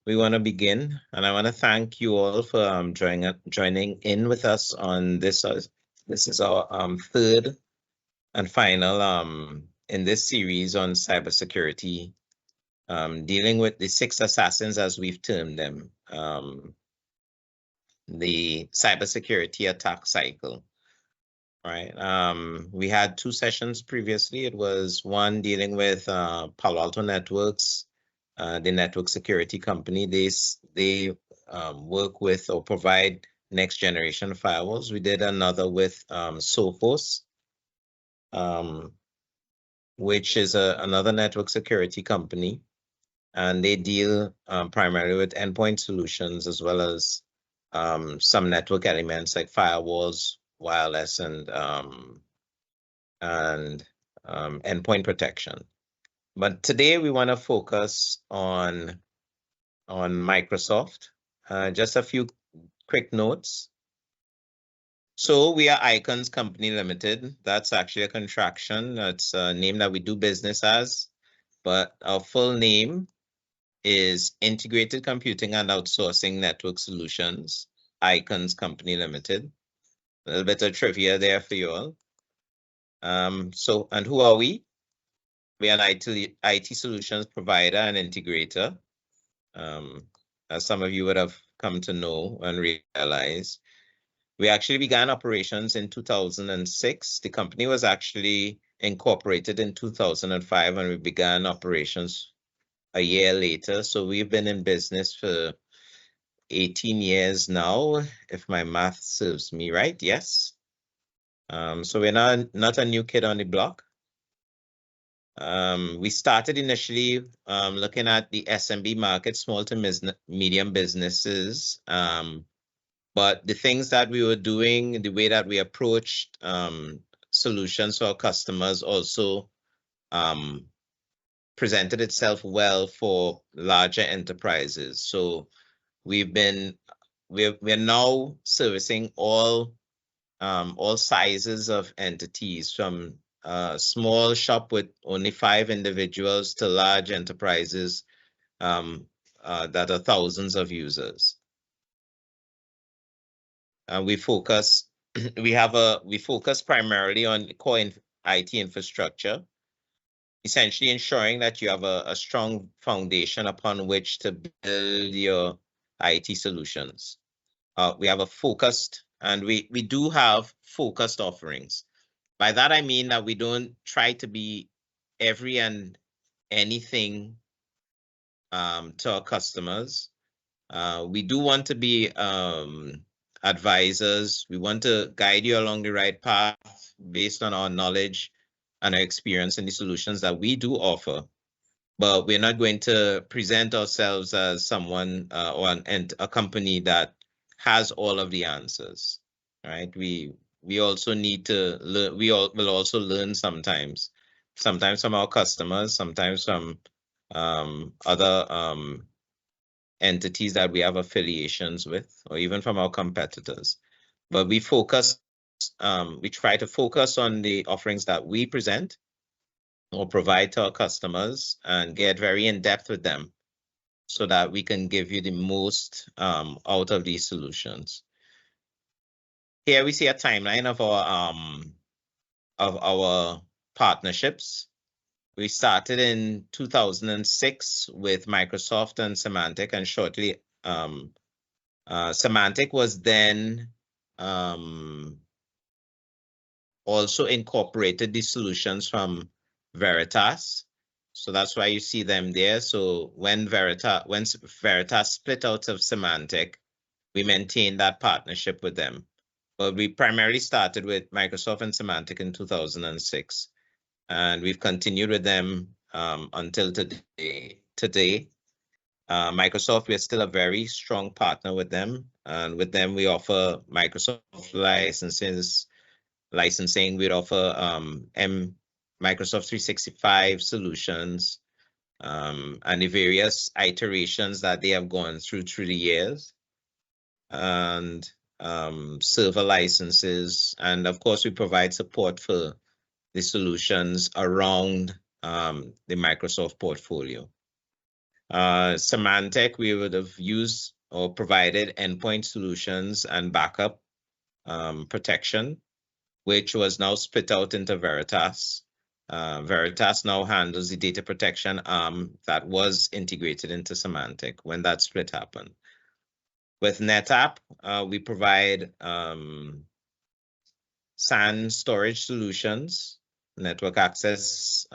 We want to begin, and I want to thank you all for joining in with us on this. This is our third and final in this series on cybersecurity, dealing with the six assassins as we've termed them, the cybersecurity attack cycle. Right. We had two sessions previously. It was one dealing with Palo Alto Networks, the network security company. They work with or provide next generation firewalls. We did another with Sophos, which is another network security company, and they deal primarily with endpoint solutions as well as some network elements like firewalls, wireless, and endpoint protection. But today we want to focus on Microsoft. Just a few quick notes. So we are Icons Company Limited. That's actually a contraction. That's a name that we do business as, but our full name is Integrated Computing and Outsourcing Network Solutions, Icons Company Limited. A little bit of trivia there for you all. And who are we? We are an IT solutions provider and integrator. As some of you would have come to know and realize, we actually began operations in 2006. The company was actually incorporated in 2005, and we began operations a year later. So we've been in business for 18 years now, if my math serves me right. Yes. So we're not a new kid on the block. We started initially looking at the SMB market, small to medium businesses. But the things that we were doing, the way that we approached solutions for our customers also presented itself well for larger enterprises. So we're now servicing all sizes of entities, from a small shop with only 5 individuals to large enterprises that are thousands of users. We focus primarily on core IT infrastructure, essentially ensuring that you have a strong foundation upon which to build your IT solutions. We have a focused, and we do have focused offerings. By that, I mean that we don't try to be every and anything to our customers. We do want to be advisors. We want to guide you along the right path based on our knowledge and our experience in the solutions that we do offer. But we're not going to present ourselves as someone or a company that has all of the answers, right? We also need to learn. We will also learn sometimes from our customers, sometimes from other entities that we have affiliations with, or even from our competitors. But we try to focus on the offerings that we present or provide to our customers and get very in depth with them so that we can give you the most out of these solutions. Here we see a timeline of our partnerships. We started in 2006 with Microsoft and Symantec, and shortly Symantec was then also incorporated the solutions from Veritas. So that's why you see them there. So when Veritas split out of Symantec, we maintained that partnership with them. But we primarily started with Microsoft and Symantec in 2006. And we've continued with them until today. Microsoft, we're still a very strong partner with them. And with them, we offer Microsoft licensing. We offer Microsoft 365 solutions and the various iterations that they have gone through the years, and server licenses. And of course, we provide support for the solutions around the Microsoft portfolio. Symantec, we would have used or provided endpoint solutions and backup protection, which was now split out into Veritas. Veritas now handles the data protection that was integrated into Symantec when that split happened. With NetApp, we provide SAN storage solutions, network access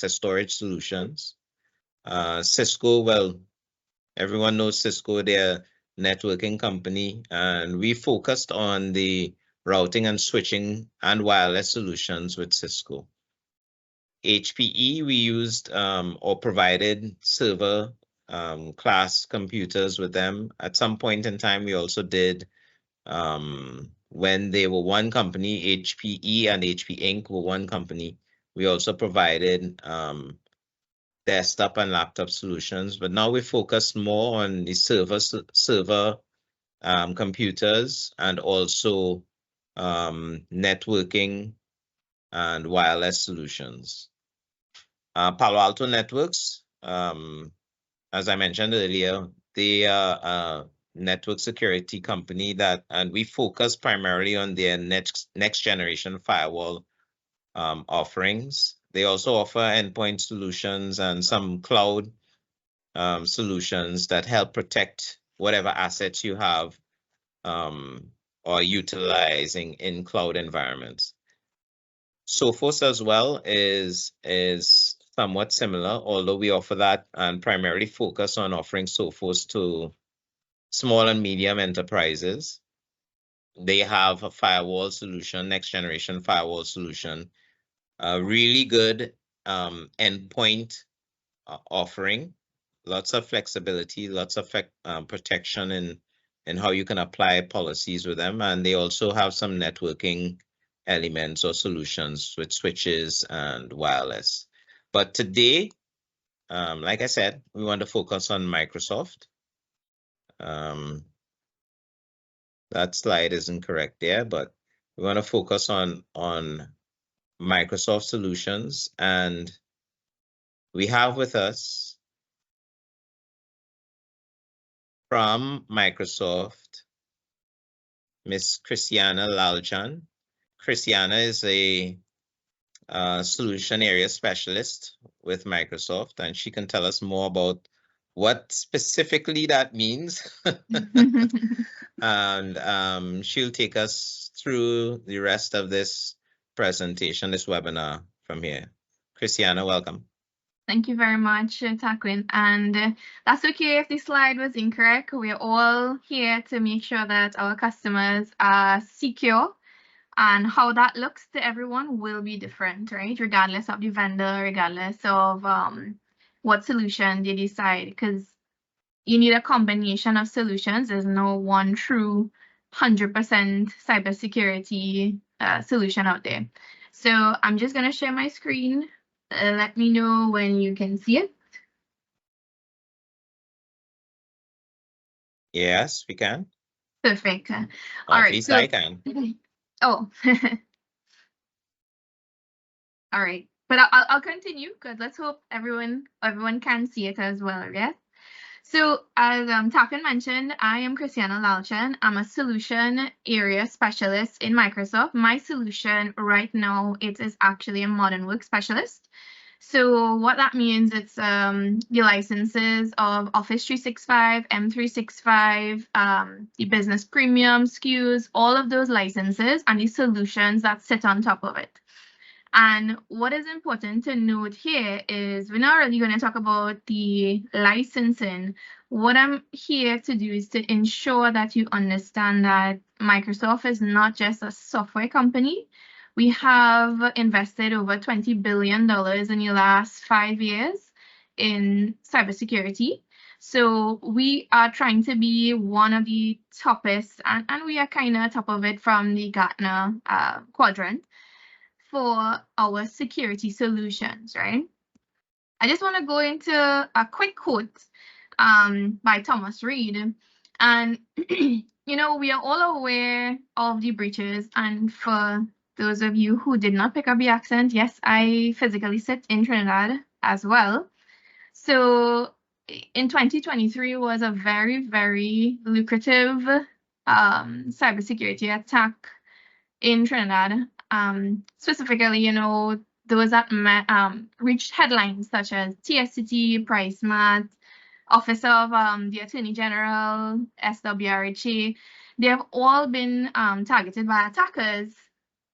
storage solutions. Cisco, well, everyone knows Cisco, they're a networking company, and we focused on the routing and switching and wireless solutions with Cisco. HPE, we used or provided server class computers with them. At some point in time, we also did, when they were one company, HPE and HP Inc. were one company, we also provided desktop and laptop solutions, but now we focus more on the server computers and also networking and wireless solutions. Palo Alto Networks, as I mentioned earlier, they are a network security company and we focus primarily on their next generation firewall offerings. They also offer endpoint solutions and some cloud solutions that help protect whatever assets you have or utilizing in cloud environments. Sophos as well is somewhat similar, although we offer that and primarily focus on offering Sophos to small and medium enterprises. They have a firewall solution, next generation firewall solution, a really good endpoint offering, lots of flexibility, lots of protection in how you can apply policies with them. And they also have some networking elements or solutions with switches and wireless. But today, like I said, we want to focus on Microsoft. That slide isn't correct there, but we want to focus on Microsoft solutions, and we have with us from Microsoft, Miss Krisianna Lalchan. Krisianna is a solution area specialist with Microsoft, and she can tell us more about what specifically that means. And she'll take us through the rest of this presentation, this webinar from here. Krisianna, welcome. Thank you very much, Taquin. And that's okay if the slide was incorrect. We're all here to make sure that our customers are secure, and how that looks to everyone will be different, right? Regardless of the vendor, regardless of what solution they decide, because you need a combination of solutions. There's no one true 100% cybersecurity solution out there. So I'm just going to share my screen. Let me know when you can see it. Yes, we can. Perfect. All right. At least I can. Oh. All right. But I'll continue, because let's hope everyone can see it as well, yes? So as Taquin mentioned, I am Krisianna Lalchan. I'm a solution area specialist in Microsoft. My solution right now, it is actually a modern work specialist. So what that means, it's the licenses of Office 365, M365, the business premium SKUs, all of those licenses and the solutions that sit on top of it. And what is important to note here is we're not really going to talk about the licensing. What I'm here to do is to ensure that you understand that Microsoft is not just a software company. We have invested over $20 billion in the last 5 years in cybersecurity. So we are trying to be one of the toppest, and we are kind of top of it from the Gartner quadrant for our security solutions, right? I just want to go into a quick quote by Thomas Reid. And, you know, we are all aware of the breaches. And for those of you who did not pick up the accent, yes, I physically sit in Trinidad as well. So in 2023 was a very, very lucrative cybersecurity attack in Trinidad. Specifically, you know, those that reached headlines such as TSCT, PriceMart, Office of the Attorney General, SWRHA. They have all been targeted by attackers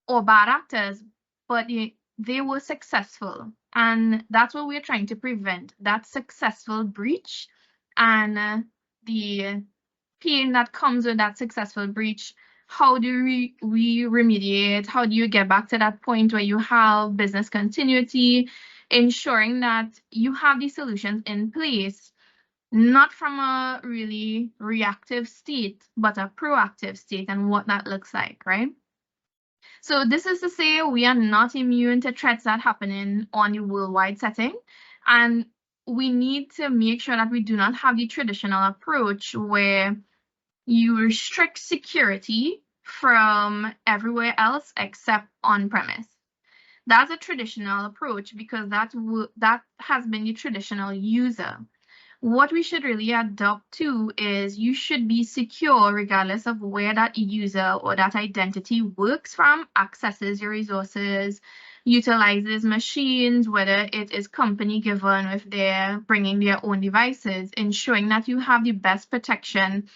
or bad actors, but they were successful. And that's what we're trying to prevent, that successful breach and the pain that comes with that successful breach. How do we remediate? How do you get back to that point where you have business continuity, ensuring that you have these solutions in place, not from a really reactive state, but a proactive state, and what that looks like, right? So this is to say we are not immune to threats that happening on a worldwide setting. And we need to make sure that we do not have the traditional approach where you restrict security from everywhere else except on premise. That's a traditional approach because that has been the traditional user. What we should really adopt to is you should be secure regardless of where that user or that identity works from, accesses your resources, utilizes machines, whether it is company given if they're bringing their own devices, ensuring that you have the best protection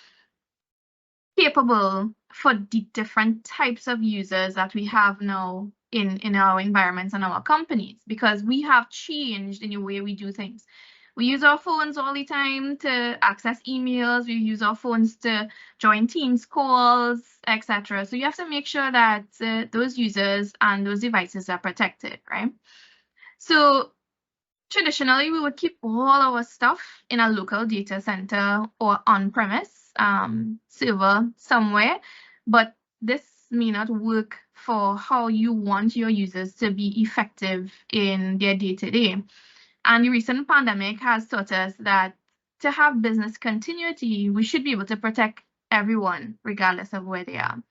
capable for the different types of users that we have now in our environments and our companies, because we have changed in the way we do things. We use our phones all the time to access emails. We use our phones to join Teams calls, etc. So you have to make sure that those users and those devices are protected, right? So traditionally, we would keep all our stuff in a local data center or on-premise server somewhere, but this may not work for how you want your users to be effective in their day-to-day. And the recent pandemic has taught us that to have business continuity, we should be able to protect everyone, regardless of where they are.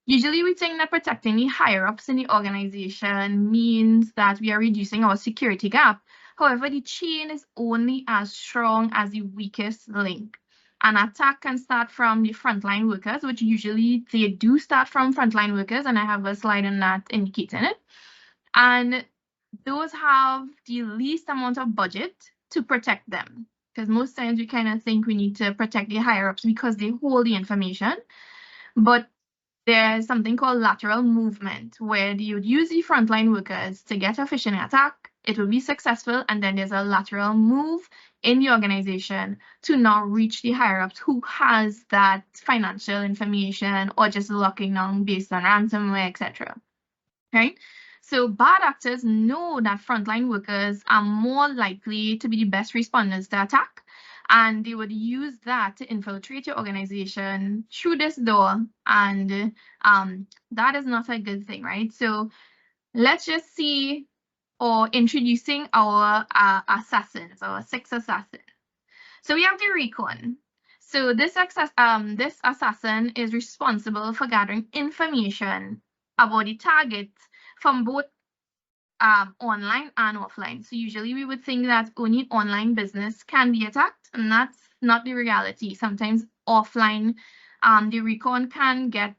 Usually we think that protecting the higher ups in the organization means that we are reducing our security gap. However, the chain is only as strong as the weakest link. An attack can start from the frontline workers, which usually they do start from frontline workers, and I have a slide on that indicating it. And those have the least amount of budget to protect them, because most times we kind of think we need to protect the higher ups because they hold the information. But there's something called lateral movement, where you would use the frontline workers to get a phishing attack. It will be successful, and then there's a lateral move in the organization to now reach the higher ups who has that financial information or just locking down based on ransomware, etc. Right? So bad actors know that frontline workers are more likely to be the best responders to attack, and they would use that to infiltrate your organization through this door, and that is not a good thing, right? So let's just see, or introducing our assassins, our 6 assassins. So we have the recon. So this assassin is responsible for gathering information about the target from both online and offline. So usually we would think that only online business can be attacked, and that's not the reality. Sometimes offline, the recon can get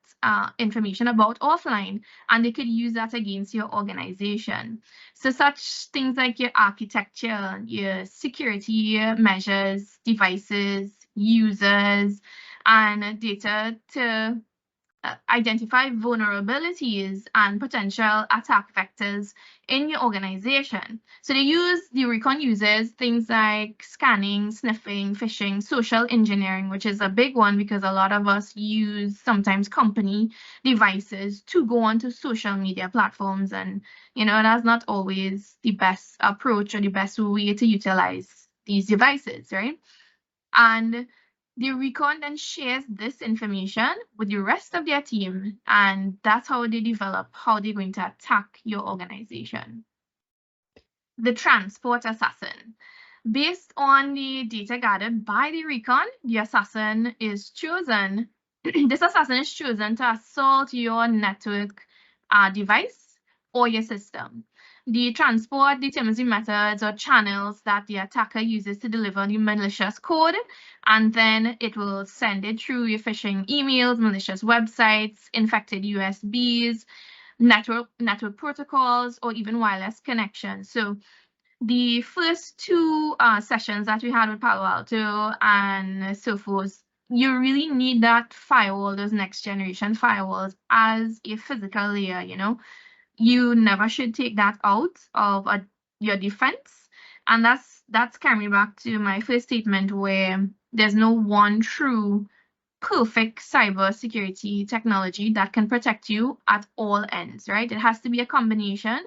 information about offline, and they could use that against your organization. So such things like your architecture, your security measures, devices, users, and data to identify vulnerabilities and potential attack vectors in your organization. So the recon uses things like scanning, sniffing, phishing, social engineering, which is a big one because a lot of us use sometimes company devices to go onto social media platforms, and that's not always the best approach or the best way to utilize these devices, right? And the recon then shares this information with the rest of their team, and that's how they develop how they're going to attack your organization. The transport assassin. Based on the data gathered by the recon, the assassin is chosen. This assassin is chosen to assault your network device or your system. The transport determines the methods or channels that the attacker uses to deliver the malicious code, and then it will send it through your phishing emails, malicious websites, infected USBs, network protocols, or even wireless connections. So the first two sessions that we had with Palo Alto and so forth, you really need that firewall, those next generation firewalls, as a physical layer, you know. You never should take that out of your defense. And that's carrying me back to my first statement, where there's no one true perfect cyber security technology that can protect you at all ends, right? It has to be a combination.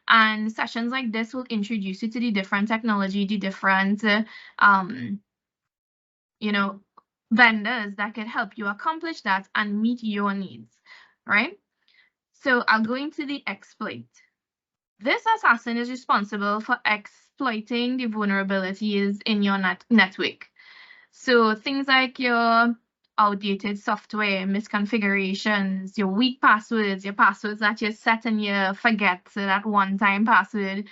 And sessions like this will introduce you to the different technology, the different you know, vendors that can help you accomplish that and meet your needs, right? So I'll go into the exploit. This assassin is responsible for exploiting the vulnerabilities in your network. So things like your outdated software, misconfigurations, your weak passwords, your passwords that you set and you forget, so that one-time password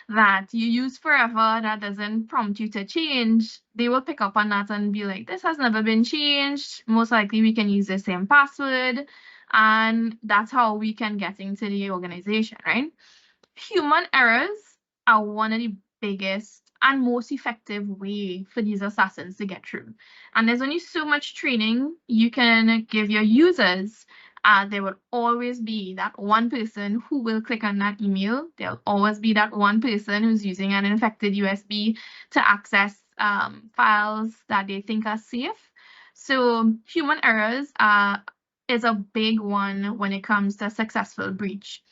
that you use forever that doesn't prompt you to change, they will pick up on that and be like, this has never been changed. Most likely we can use the same password. And that's how we can get into the organization, right? Human errors are one of the biggest and most effective way for these assassins to get through. And there's only so much training you can give your users. There will always be that one person who will click on that email. There'll always be that one person who's using an infected USB to access files that they think are safe. So human errors is a big one when it comes to a successful breach.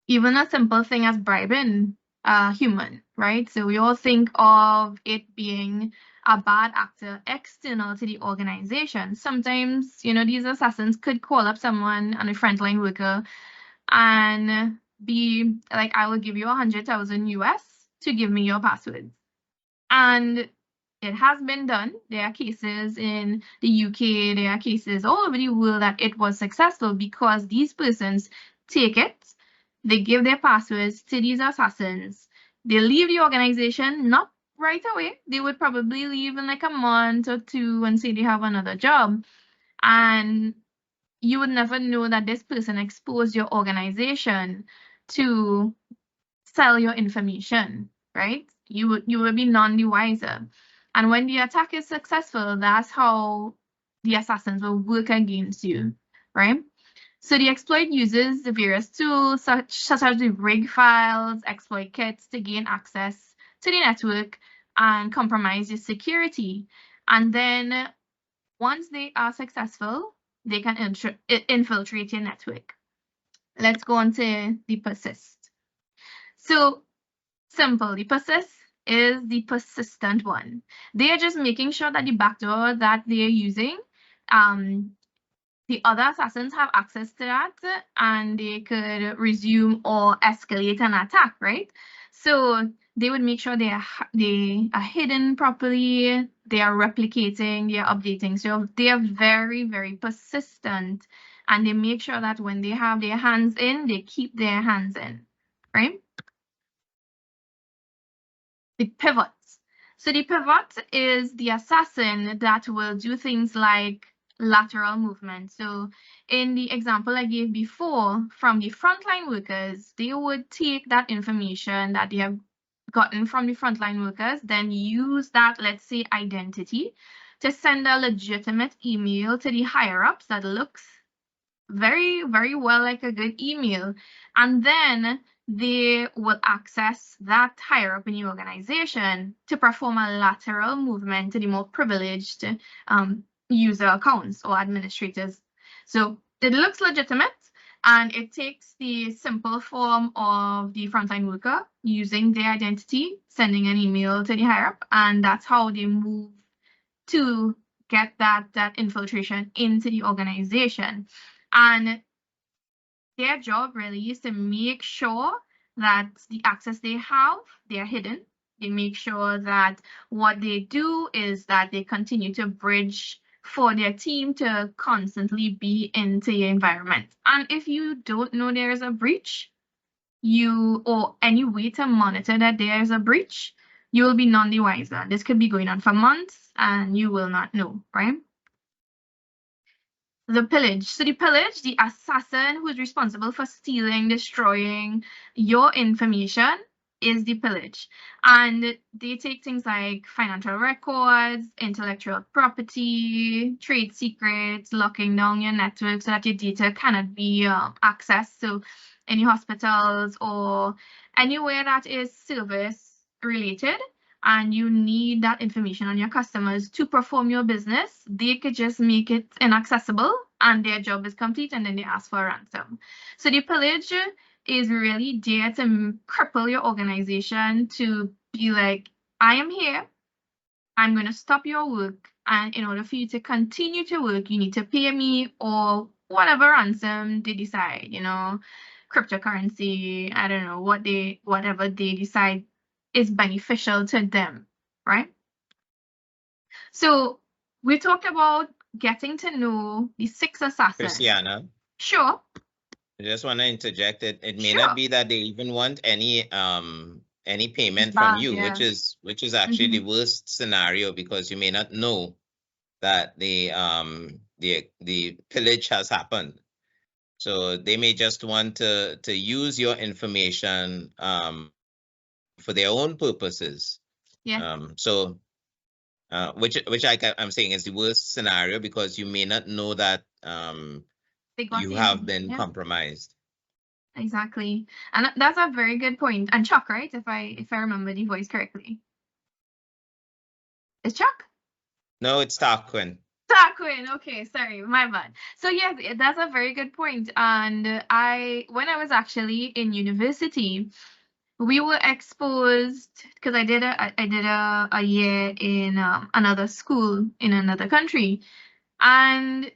Even a simple thing as bribing a human, right? So we all think of it being a bad actor external to the organization. Sometimes, you know, these assassins could call up someone and a frontline worker and be like, I will give you 100,000 US to give me your passwords. And it has been done. There are cases in the UK, there are cases all over the world that it was successful because these persons take it, they give their passwords to these assassins, they leave the organization, not right away. They would probably leave in like a month or two and say they have another job. And you would never know that this person exposed your organization to sell your information, right? You would be none the wiser. And when the attack is successful, that's how the assassins will work against you, right? So the exploit uses the various tools such as the rig files, exploit kits to gain access to the network and compromise the security. And then once they are successful, they can infiltrate your network. Let's go on to the persist. So simple, the persist is the persistent one. They are just making sure that the backdoor that they're using, the other assassins have access to that and they could resume or escalate an attack, right? So they would make sure they are hidden properly, they are replicating, they are updating. So they are very, very persistent and they make sure that when they have their hands in, they keep their hands in, right? The pivot. So the pivot is the assassin that will do things like lateral movement. So in the example I gave before, from the frontline workers, they would take that information that they have gotten from the frontline workers, then use that, let's say, identity to send a legitimate email to the higher ups that looks very, very well like a good email. And then they will access that higher up in the organization to perform a lateral movement to the more privileged user accounts or administrators. So it looks legitimate and it takes the simple form of the frontline worker using their identity, sending an email to the higher up, and that's how they move to get that infiltration into the organization. And their job really is to make sure that the access they have, they're hidden. They make sure that what they do is that they continue to bridge for their team to constantly be into your environment. And if you don't know there is a breach, or any way to monitor that there is a breach, you will be none the wiser. This could be going on for months and you will not know, right? The pillage. So the pillage, the assassin who is responsible for stealing, destroying your information is the pillage. And they take things like financial records, intellectual property, trade secrets, locking down your network so that your data cannot be accessed to any hospitals or anywhere that is service related, and you need that information on your customers to perform your business. They could just make it inaccessible and their job is complete, and then they ask for a ransom. So the pillage is really there to cripple your organization, to be like, I am here, I'm going to stop your work, and in order for you to continue to work, you need to pay me or whatever ransom they decide, cryptocurrency, I don't know, whatever they decide is beneficial to them, right? So we talked about getting to know the six assassins. Krisianna, Sure. I just want to interject. It may Sure. not be that they even want any payment from you, yeah. which is actually the worst scenario, because you may not know that the pillage has happened. So they may just want to use your information for their own purposes. Yeah. So which I'm saying is the worst scenario, because you may not know that you have been compromised. Exactly. And that's a very good point. And Chuck, right? If I remember the voice correctly. Is Chuck? No, it's Tarquin. Tarquin. Okay, sorry, my bad. So yes, that's a very good point. And when I was actually in university, we were exposed, because I did a year in another school in another country, and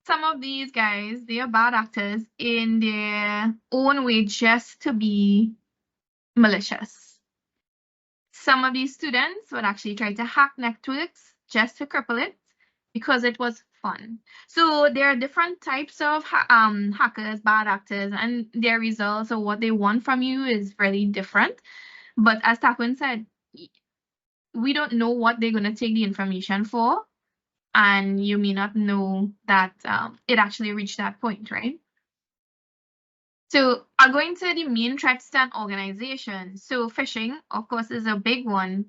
some of these guys, they are bad actors in their own way, just to be malicious. Some of these students would actually try to hack networks just to cripple it because it was fun. So there are different types of hackers, bad actors, and their results or what they want from you is really different. But as Taquin said, we don't know what they're going to take the information for, and you may not know that it actually reached that point, right? So I'll go into the main threats to an organization. So phishing, of course, is a big one.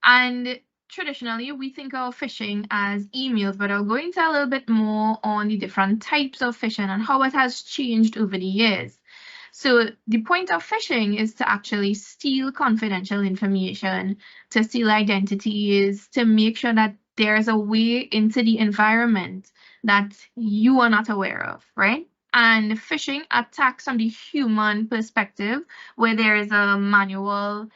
And traditionally, we think of phishing as emails, but I'll go into a little bit more on the different types of phishing and how it has changed over the years. So the point of phishing is to actually steal confidential information, to steal identities, to make sure that there's a way into the environment that you are not aware of, right? And phishing attacks from the human perspective, where there is a manual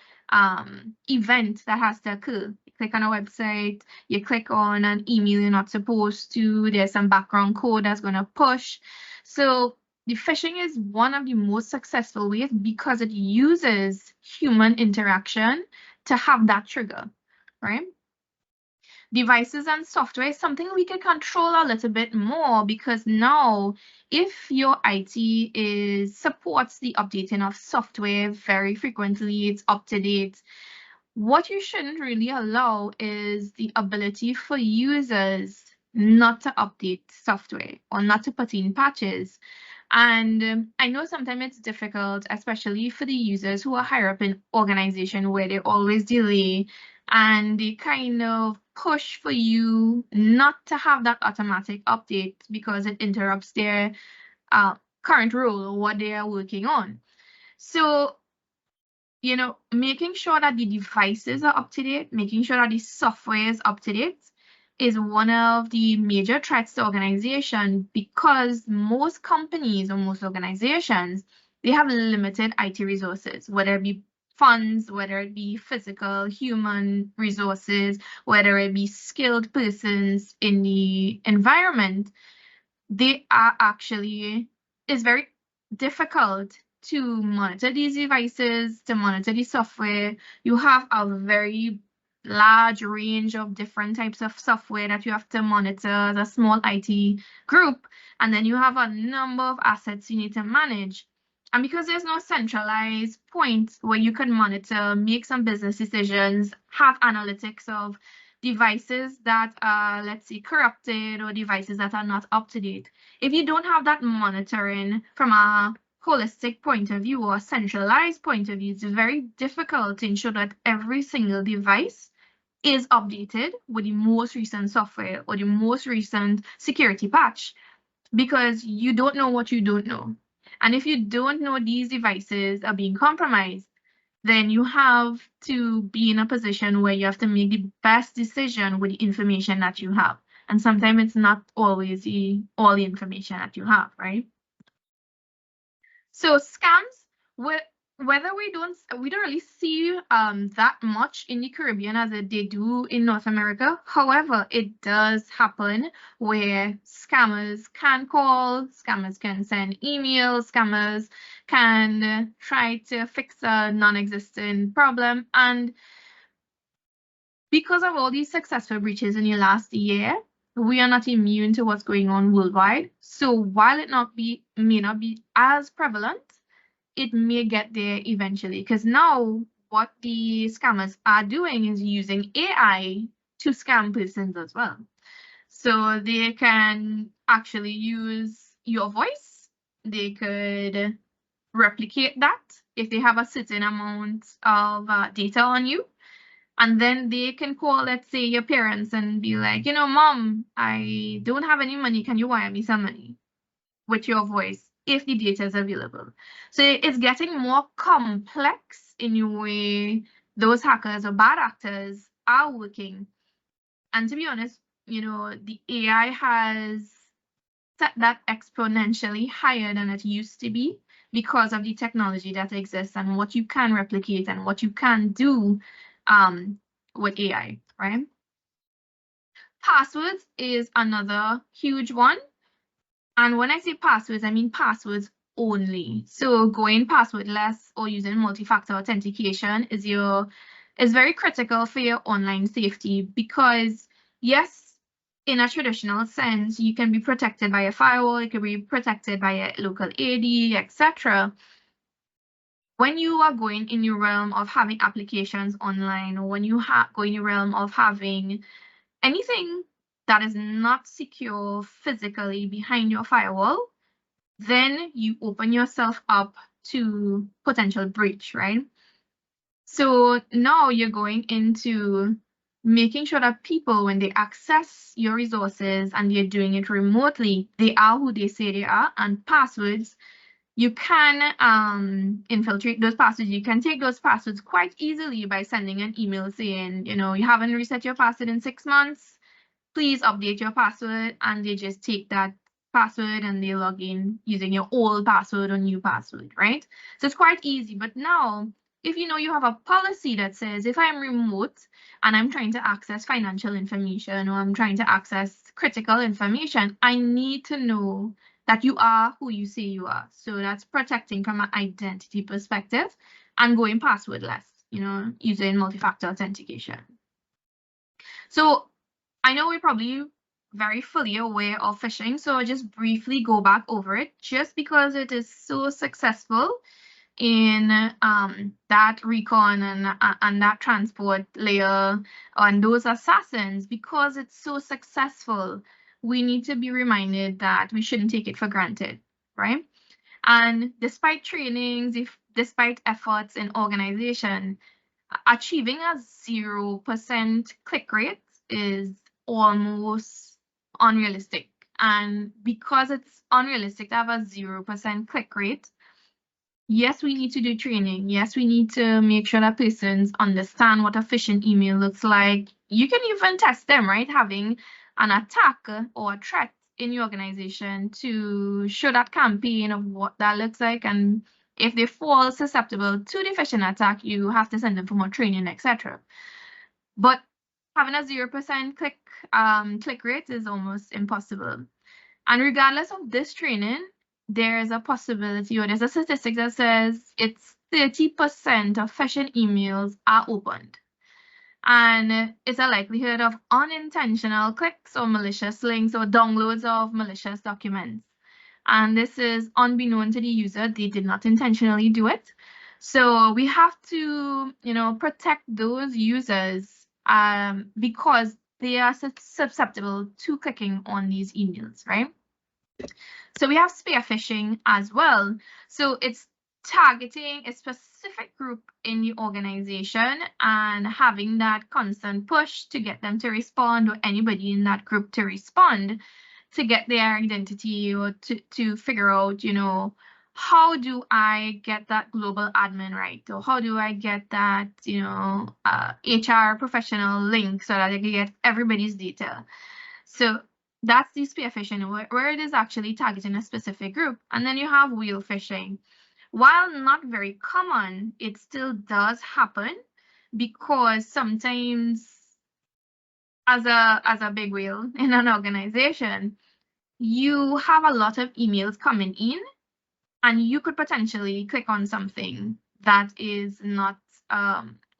event that has to occur. You click on a website, you click on an email you're not supposed to, there's some background code that's going to push. So the phishing is one of the most successful ways because it uses human interaction to have that trigger, right? Devices and software is something we can control a little bit more, because now if your IT supports the updating of software very frequently, it's up to date, what you shouldn't really allow is the ability for users not to update software or not to put in patches. And I know sometimes it's difficult, especially for the users who are higher up in organization, where they always delay and they kind of push for you not to have that automatic update because it interrupts their current role or what they are working on. So, making sure that the devices are up to date, making sure that the software is up to date is one of the major threats to organization, because most companies or most organizations, they have limited IT resources, whether it be funds, whether it be physical, human resources, whether it be skilled persons in the environment. It's very difficult to monitor these devices, to monitor the software. You have a very large range of different types of software that you have to monitor as a small IT group, and then you have a number of assets you need to manage. And because there's no centralized point where you can monitor, make some business decisions, have analytics of devices that are, let's say, corrupted or devices that are not up to date, if you don't have that monitoring from a holistic point of view or a centralized point of view, it's very difficult to ensure that every single device is updated with the most recent software or the most recent security patch, because you don't know what you don't know. And if you don't know these devices are being compromised, then you have to be in a position where you have to make the best decision with the information that you have. And sometimes it's not always all the information that you have, right? So scams, whether we don't really see that much in the Caribbean as they do in North America. However, it does happen where scammers can call, scammers can send emails, scammers can try to fix a non-existent problem. And because of all these successful breaches in the last year, we are not immune to what's going on worldwide. So while it may not be as prevalent, it may get there eventually, because now what the scammers are doing is using AI to scam persons as well. So they can actually use your voice. They could replicate that if they have a certain amount of data on you. And then they can call, let's say, your parents and be like, Mom, I don't have any money. Can you wire me some money? With your voice if the data is available. So it's getting more complex in the way those hackers or bad actors are working. And to be honest, the AI has set that exponentially higher than it used to be because of the technology that exists and what you can replicate and what you can do with AI, right? Passwords is another huge one. And when I say passwords, I mean passwords only. So going passwordless or using multi-factor authentication is very critical for your online safety, because yes, in a traditional sense, you can be protected by a firewall, you can be protected by a local AD, etc. When you are going in your realm of having applications online, or when you go in your realm of having anything that is not secure physically behind your firewall, then you open yourself up to potential breach, right? So now you're going into making sure that people, when they access your resources and they're doing it remotely, they are who they say they are. And passwords, you can infiltrate those passwords. You can take those passwords quite easily by sending an email saying, you haven't reset your password in 6 months, please update your password. And they just take that password and they log in using your old password or new password, right? So it's quite easy. But now, if you have a policy that says, if I'm remote and I'm trying to access financial information or I'm trying to access critical information, I need to know that you are who you say you are. So that's protecting from an identity perspective and going passwordless, using multi-factor authentication. So I know we're probably very fully aware of phishing, so I'll just briefly go back over it, just because it is so successful in that recon and that transport layer and those assassins. Because it's so successful, we need to be reminded that we shouldn't take it for granted, right? And despite trainings, despite efforts in organization, achieving a 0% click rate is almost unrealistic. And because it's unrealistic to have a 0% click rate, yes, we need to do training. Yes, we need to make sure that persons understand what a phishing email looks like. You can even test them, right? Having an attack or a threat in your organization to show that campaign of what that looks like. And if they fall susceptible to the phishing attack, you have to send them for more training, etc. But having a 0% click rate is almost impossible. And regardless of this training, there is a possibility, or there's a statistic that says it's 30% of phishing emails are opened. And it's a likelihood of unintentional clicks or malicious links or downloads of malicious documents. And this is unbeknown to the user. They did not intentionally do it. So we have to, protect those users because they are susceptible to clicking on these emails, right? So we have spear phishing as well. So it's targeting a specific group in the organization and having that constant push to get them to respond, or anybody in that group to respond, to get their identity, or to figure out, how do I get that global admin right? Or how do I get that, HR professional link so that I can get everybody's data? So that's the spear phishing, where it is actually targeting a specific group. And then you have wheel phishing. While not very common, it still does happen, because sometimes as a big wheel in an organization, you have a lot of emails coming in, and you could potentially click on something that is not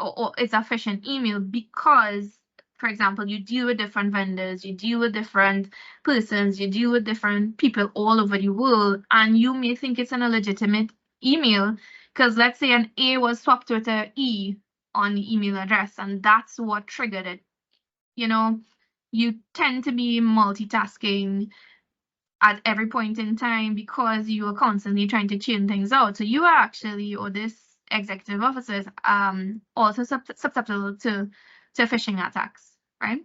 or it's a phishing email, because, for example, you deal with different vendors, you deal with different persons, you deal with different people all over the world, and you may think it's an illegitimate email because, let's say, an A was swapped with an E on the email address, and that's what triggered it. You tend to be multitasking at every point in time because you are constantly trying to tune things out. So you are actually, or this executive officer is also susceptible to phishing attacks, right?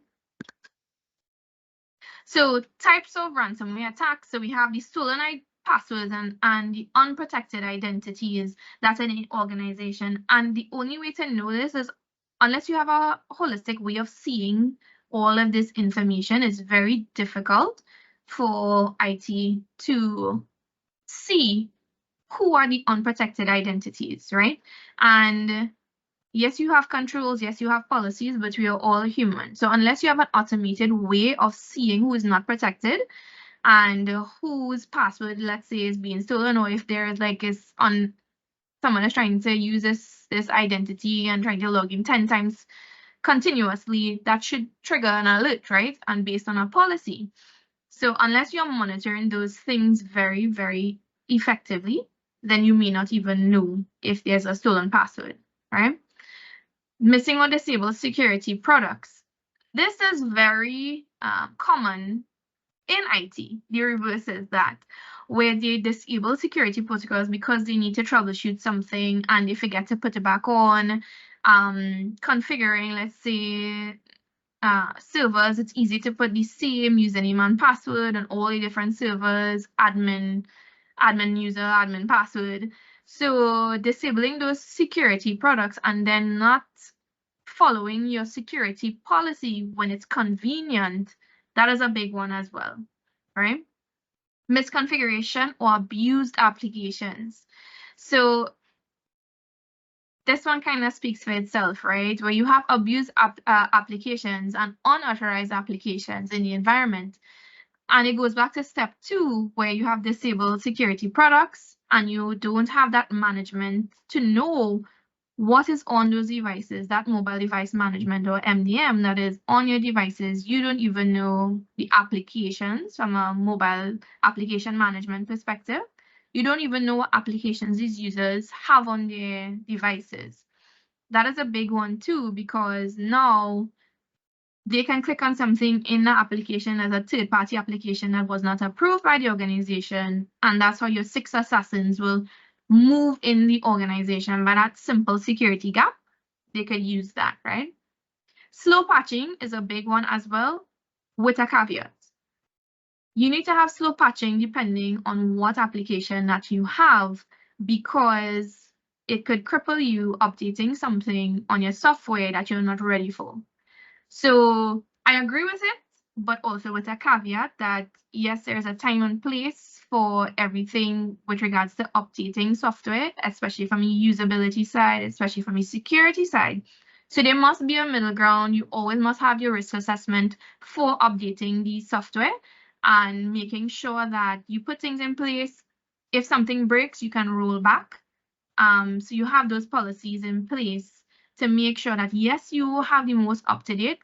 So types of ransomware attacks. So we have the stolen passwords and the unprotected identities that are in the organization. And the only way to know this is unless you have a holistic way of seeing all of this information. It's very difficult for IT to see who are the unprotected identities, right? And yes, you have controls, yes, you have policies, but we are all human. So unless you have an automated way of seeing who is not protected and whose password, let's say, is being stolen, or if there is someone is trying to use this identity and trying to log in 10 times continuously, that should trigger an alert, right? And based on a policy. So unless you're monitoring those things very, very effectively, then you may not even know if there's a stolen password, right? Missing or disabled security products. This is very common in IT. The reverse is that, where they disable security protocols because they need to troubleshoot something and they forget to put it back on. Configuring, let's say, servers, it's easy to put the same username and password on all the different servers, admin user, admin password. So disabling those security products and then not following your security policy when it's convenient, that is a big one as well, right? Misconfiguration or abused applications. So this one kind of speaks for itself, right? Where you have abused applications and unauthorized applications in the environment. And it goes back to step 2, where you have disabled security products and you don't have that management to know what is on those devices, that mobile device management, or MDM, that is on your devices. You don't even know the applications from a mobile application management perspective. You don't even know what applications these users have on their devices. That is a big one too, because now they can click on something in the application as a third-party application that was not approved by the organization, and that's how your 6 assassins will move in the organization. By that simple security gap, they could use that, right? Slow patching is a big one as well, with a caveat. You need to have slow patching depending on what application that you have, because it could cripple you updating something on your software that you're not ready for. So I agree with it, but also with a caveat that yes, there's a time and place for everything with regards to updating software, especially from a usability side, especially from a security side. So there must be a middle ground. You always must have your risk assessment for updating the software and making sure that you put things in place. If something breaks, you can roll back. So you have those policies in place to make sure that yes, you have the most up-to-date,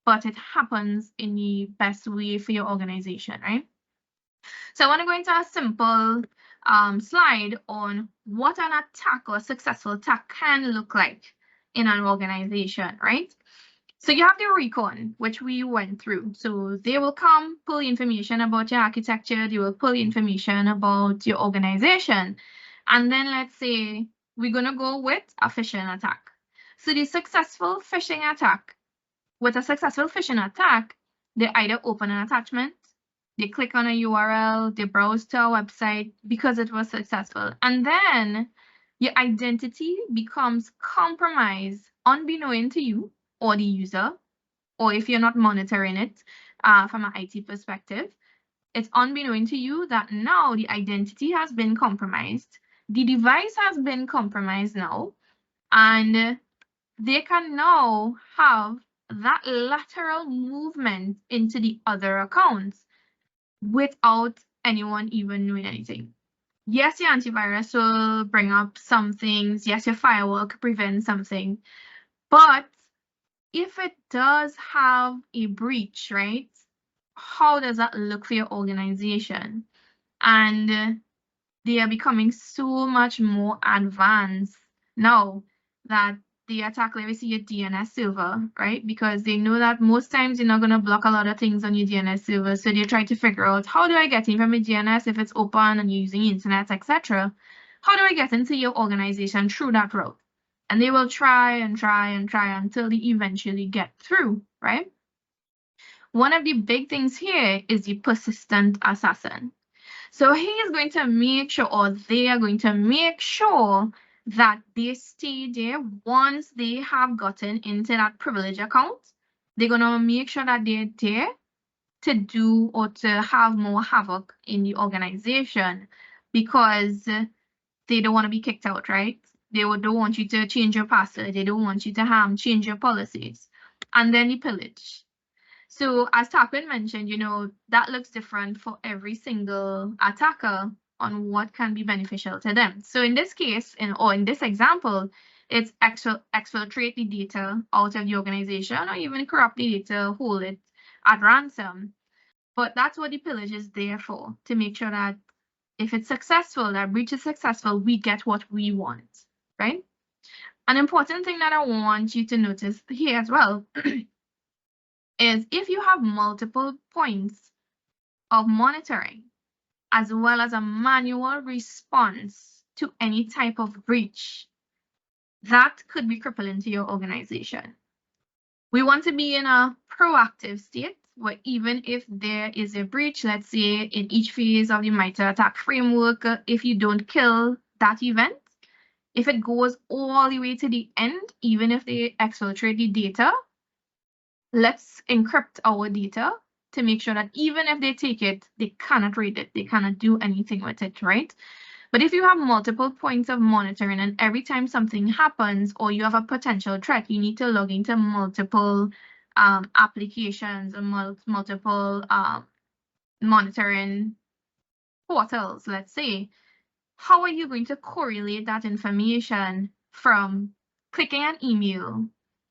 but it happens in the best way for your organization, right? So I want to go into a simple slide on what an attack or successful attack can look like in an organization, right? So you have the recon, which we went through. So they will come, pull information about your architecture, they will pull information about your organization. And then let's say we're going to go with a phishing attack. So the successful phishing attack, with a successful phishing attack, they either open an attachment, they click on a URL, they browse to a website because it was successful. And then your identity becomes compromised unbeknown to you or the user, or if you're not monitoring it from an IT perspective, it's unbeknown to you that now the identity has been compromised, the device has been compromised now, and they can now have that lateral movement into the other accounts without anyone even knowing anything. Yes, your antivirus will bring up some things. Yes, your firewall could prevent something. But if it does have a breach, right, how does that look for your organization? And they are becoming so much more advanced now that they attack, let me see, your DNS server, right? Because they know that most times you're not going to block a lot of things on your DNS server. So they try to figure out, how do I get in from my DNS if it's open and you're using internet, etc.? How do I get into your organization through that route? And they will try and try and try until they eventually get through, right? One of the big things here is the persistent assassin. So he is going to make sure, or they are going to make sure that they stay there once they have gotten into that privilege account. They're going to make sure that they're there to do or to have more havoc in the organization because they don't want to be kicked out, right? They don't want you to change your password. They don't want you to change your policies. And then the pillage. So as Tarquin mentioned, that looks different for every single attacker on what can be beneficial to them. So in this case, in this example, it's exfiltrate the data out of the organization or even corrupt the data, hold it at ransom. But that's what the pillage is there for, to make sure that if it's successful, that breach is successful, we get what we want, right? An important thing that I want you to notice here as well is if you have multiple points of monitoring, as well as a manual response to any type of breach, that could be crippling to your organization. We want to be in a proactive state where even if there is a breach, let's say in each phase of the MITRE ATT&CK framework, if you don't kill that event, if it goes all the way to the end, even if they exfiltrate the data, let's encrypt our data to make sure that even if they take it, they cannot read it, they cannot do anything with it, right? But if you have multiple points of monitoring and every time something happens or you have a potential threat, you need to log into multiple applications and multiple monitoring portals, let's say, how are you going to correlate that information from clicking an email,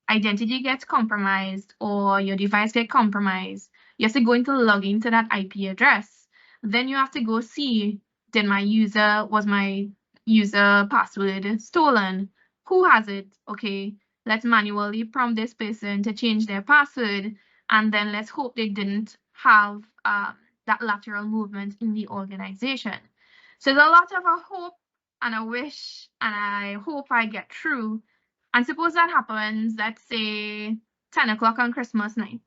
identity gets compromised, or your device gets compromised? You have to go into log into that IP address. Then you have to go see, was my user password stolen? Who has it? Okay, let's manually prompt this person to change their password, and then let's hope they didn't have that lateral movement in the organization. So there's a lot of a hope and a wish, and I hope I get through. And suppose that happens, let's say 10 o'clock on Christmas night,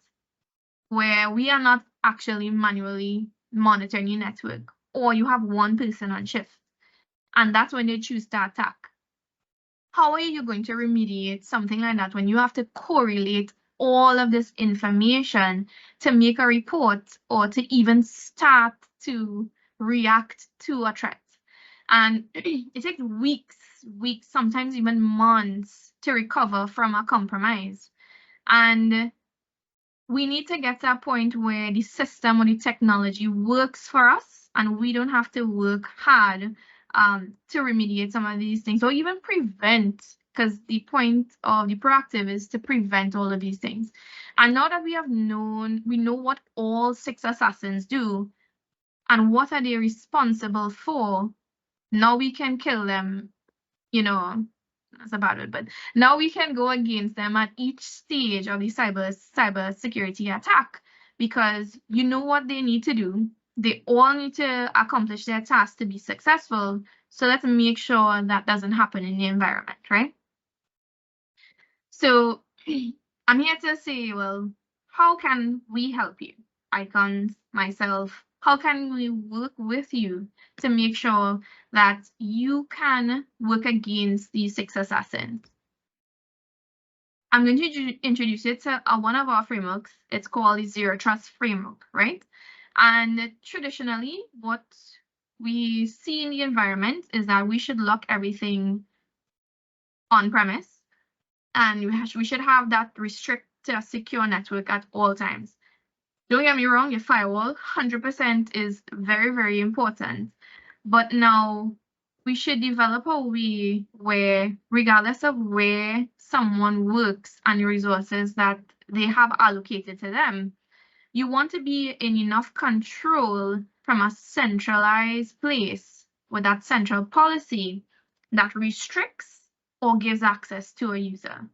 where we are not actually manually monitoring your network, or you have one person on shift, and that's when they choose to attack. How are you going to remediate something like that when you have to correlate all of this information to make a report or to even start to react to a threat? And it takes weeks, sometimes even months to recover from a compromise. And we need to get to a point where the system or the technology works for us and we don't have to work hard to remediate some of these things or even prevent, because the point of the proactive is to prevent all of these things. And now that we know what all 6 assassins do, and what are they responsible for, now we can kill them, that's a bad word, but now we can go against them at each stage of the cyber security attack, because you know what they need to do. They all need to accomplish their task to be successful. So let's make sure that doesn't happen in the environment, right? So I'm here to say, well, how can we help you? Icons, myself, how can we work with you to make sure that you can work against these 6 assassins? I'm going to introduce it to one of our frameworks. It's called the Zero Trust Framework, right? And traditionally, what we see in the environment is that we should lock everything on premise, and we should have that restrict to a secure network at all times. Don't get me wrong, your firewall 100% is very, very important. But now we should develop a way where, regardless of where someone works and the resources that they have allocated to them, you want to be in enough control from a centralized place with that central policy that restricts or gives access to a user.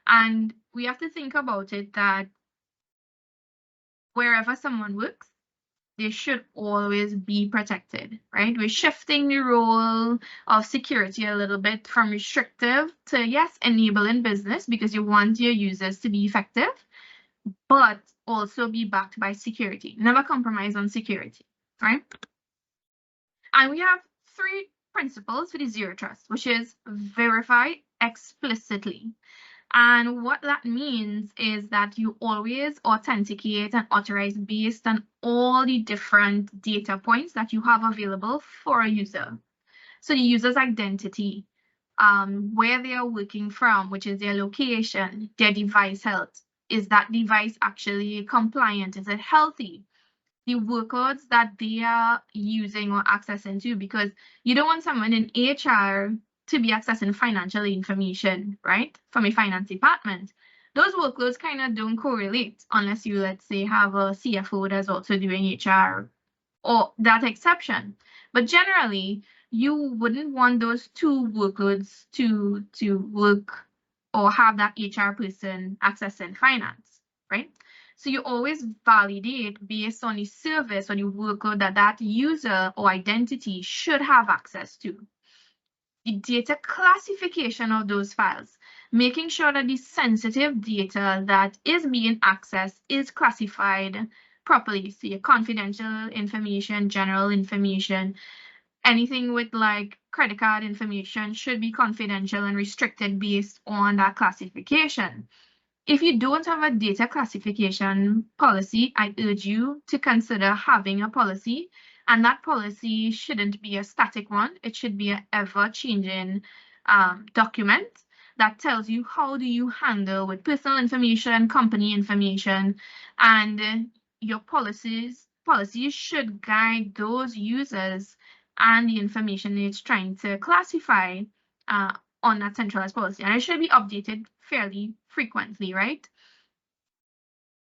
And we have to think about it that wherever someone works, they should always be protected, right? We're shifting the role of security a little bit from restrictive to, yes, enabling business, because you want your users to be effective, but also be backed by security. Never compromise on security, right? And we have 3 principles for the Zero Trust, which is verify explicitly. And what that means is that you always authenticate and authorize based on all the different data points that you have available for a user. So the user's identity, where they are working from, which is their location, their device health. Is that device actually compliant? Is it healthy? The workloads that they are using or accessing to, because you don't want someone in HR to be accessing financial information, right, from a finance department. Those workloads kind of don't correlate unless you, let's say, have a CFO that's also doing HR or that exception. But generally, you wouldn't want those 2 workloads to work or have that HR person accessing finance, right? So you always validate based on the service or the workload that that user or identity should have access to. The data classification of those files, making sure that the sensitive data that is being accessed is classified properly. So your confidential information, general information, anything with like credit card information should be confidential and restricted based on that classification. If you don't have a data classification policy, I urge you to consider having a policy, and that policy shouldn't be a static one. It should be an ever-changing document that tells you how do you handle with personal information, company information, and your policies should guide those users and the information it's trying to classify on that centralized policy, and it should be updated fairly frequently, right?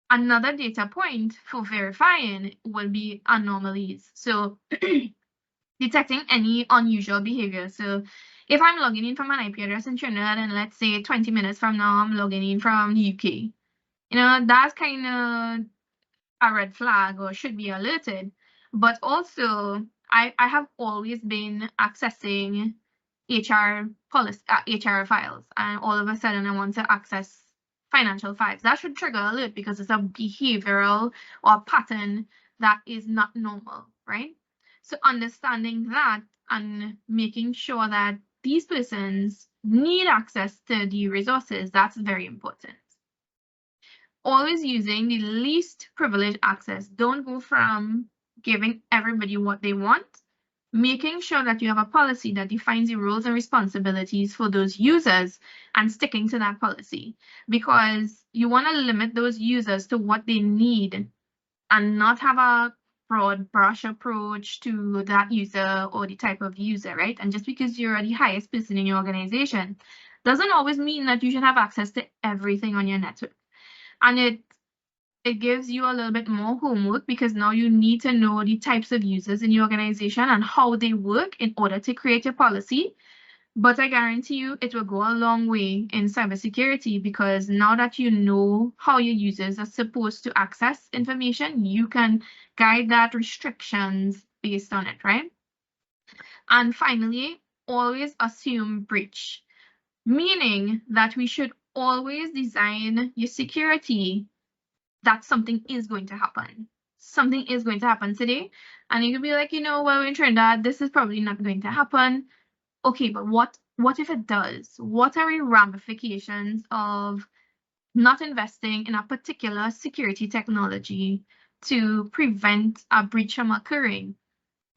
Another data point for verifying will be anomalies. So detecting any unusual behavior. So if I'm logging in from an IP address in Trinidad and let's say 20 minutes from now I'm logging in from the UK, that's kind of a red flag or should be alerted. But also I have always been accessing HR policy, HR files, and all of a sudden I want to access financial files. That should trigger alert because it's a behavioral or pattern that is not normal, right? So understanding that and making sure that these persons need access to the resources, that's very important. Always using the least privileged access. Don't go from giving everybody what they want. Making sure that you have a policy that defines the roles and responsibilities for those users and sticking to that policy, because you want to limit those users to what they need and not have a broad brush approach to that user or the type of user, right? And just because you're the highest person in your organization doesn't always mean that you should have access to everything on your network. And it gives you a little bit more homework because now you need to know the types of users in your organization and how they work in order to create your policy. But I guarantee you it will go a long way in cybersecurity because now that you know how your users are supposed to access information, you can guide that restrictions based on it, right? And finally, always assume breach, meaning that we should always design your security that something is going to happen. Something is going to happen today. And you could be like, well, in Trinidad, this is probably not going to happen. Okay, but what if it does? What are the ramifications of not investing in a particular security technology to prevent a breach from occurring?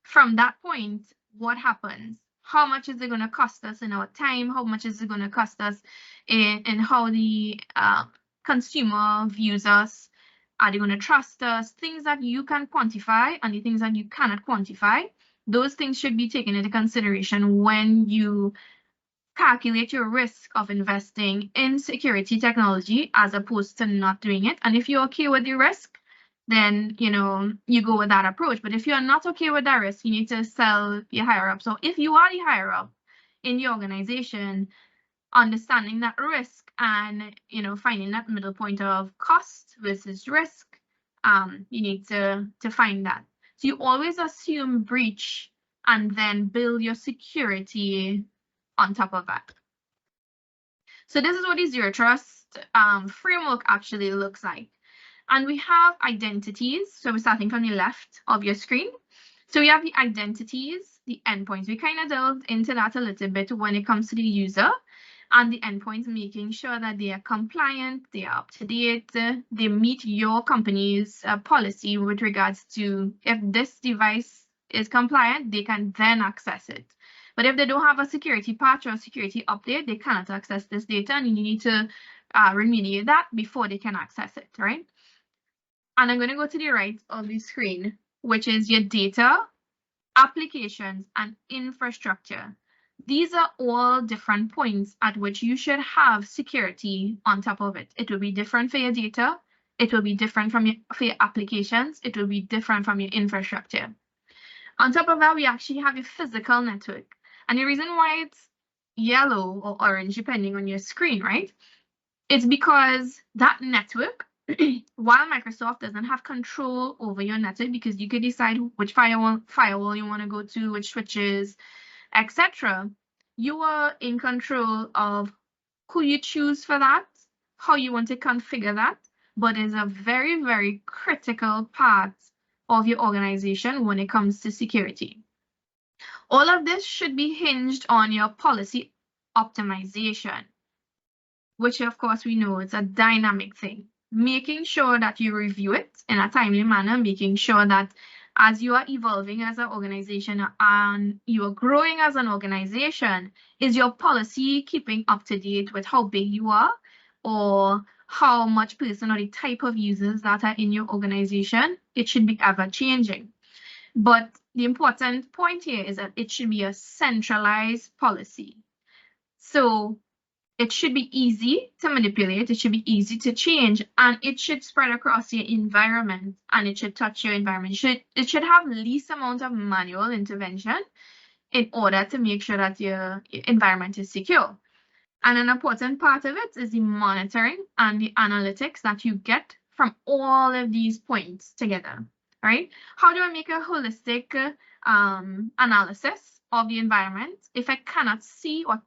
From that point, what happens? How much is it going to cost us in our time? How much is it going to cost us in how the consumer views us? Are they going to trust us? Things that you can quantify and the things that you cannot quantify, those things should be taken into consideration when you calculate your risk of investing in security technology as opposed to not doing it. And if you're okay with the risk, then you go with that approach. But if you're not okay with that risk, you need to sell your higher up. So if you are the higher up in the organization, understanding that risk and finding that middle point of cost versus risk, you need to find that. So you always assume breach and then build your security on top of that. So this is what the Zero Trust framework actually looks like. And we have identities. So we're starting from the left of your screen. So we have the identities, the endpoints. We kind of delved into that a little bit when it comes to the user and the endpoints, making sure that they are compliant, they are up to date, they meet your company's policy with regards to if this device is compliant, they can then access it. But if they don't have a security patch or a security update, they cannot access this data, and you need to remediate that before they can access it, right? And I'm going to go to the right of the screen, which is your data, applications, and infrastructure. These are all different points at which you should have security on top of it. It will be different for your data. It will be different for your applications. It will be different from your infrastructure. On top of that, we actually have your physical network. And the reason why it's yellow or orange, depending on your screen, right? It's because that network, while Microsoft doesn't have control over your network, because you could decide which firewall you want to go to, which switches, etc., you are in control of who you choose for that, how you want to configure that, but is a very, very critical part of your organization when it comes to security. All of this should be hinged on your policy optimization, which of course we know is a dynamic thing. Making sure that you review it in a timely manner, making sure that as you are evolving as an organization and you are growing as an organization, is your policy keeping up to date with how big you are or how much person or the type of users that are in your organization? It should be ever changing. But the important point here is that it should be a centralized policy. So it should be easy to manipulate, it should be easy to change, and it should spread across your environment, and it should touch your environment. It should have least amount of manual intervention in order to make sure that your environment is secure. And an important part of it is the monitoring and the analytics that you get from all of these points together, right? How do I make a holistic analysis of the environment if I cannot see or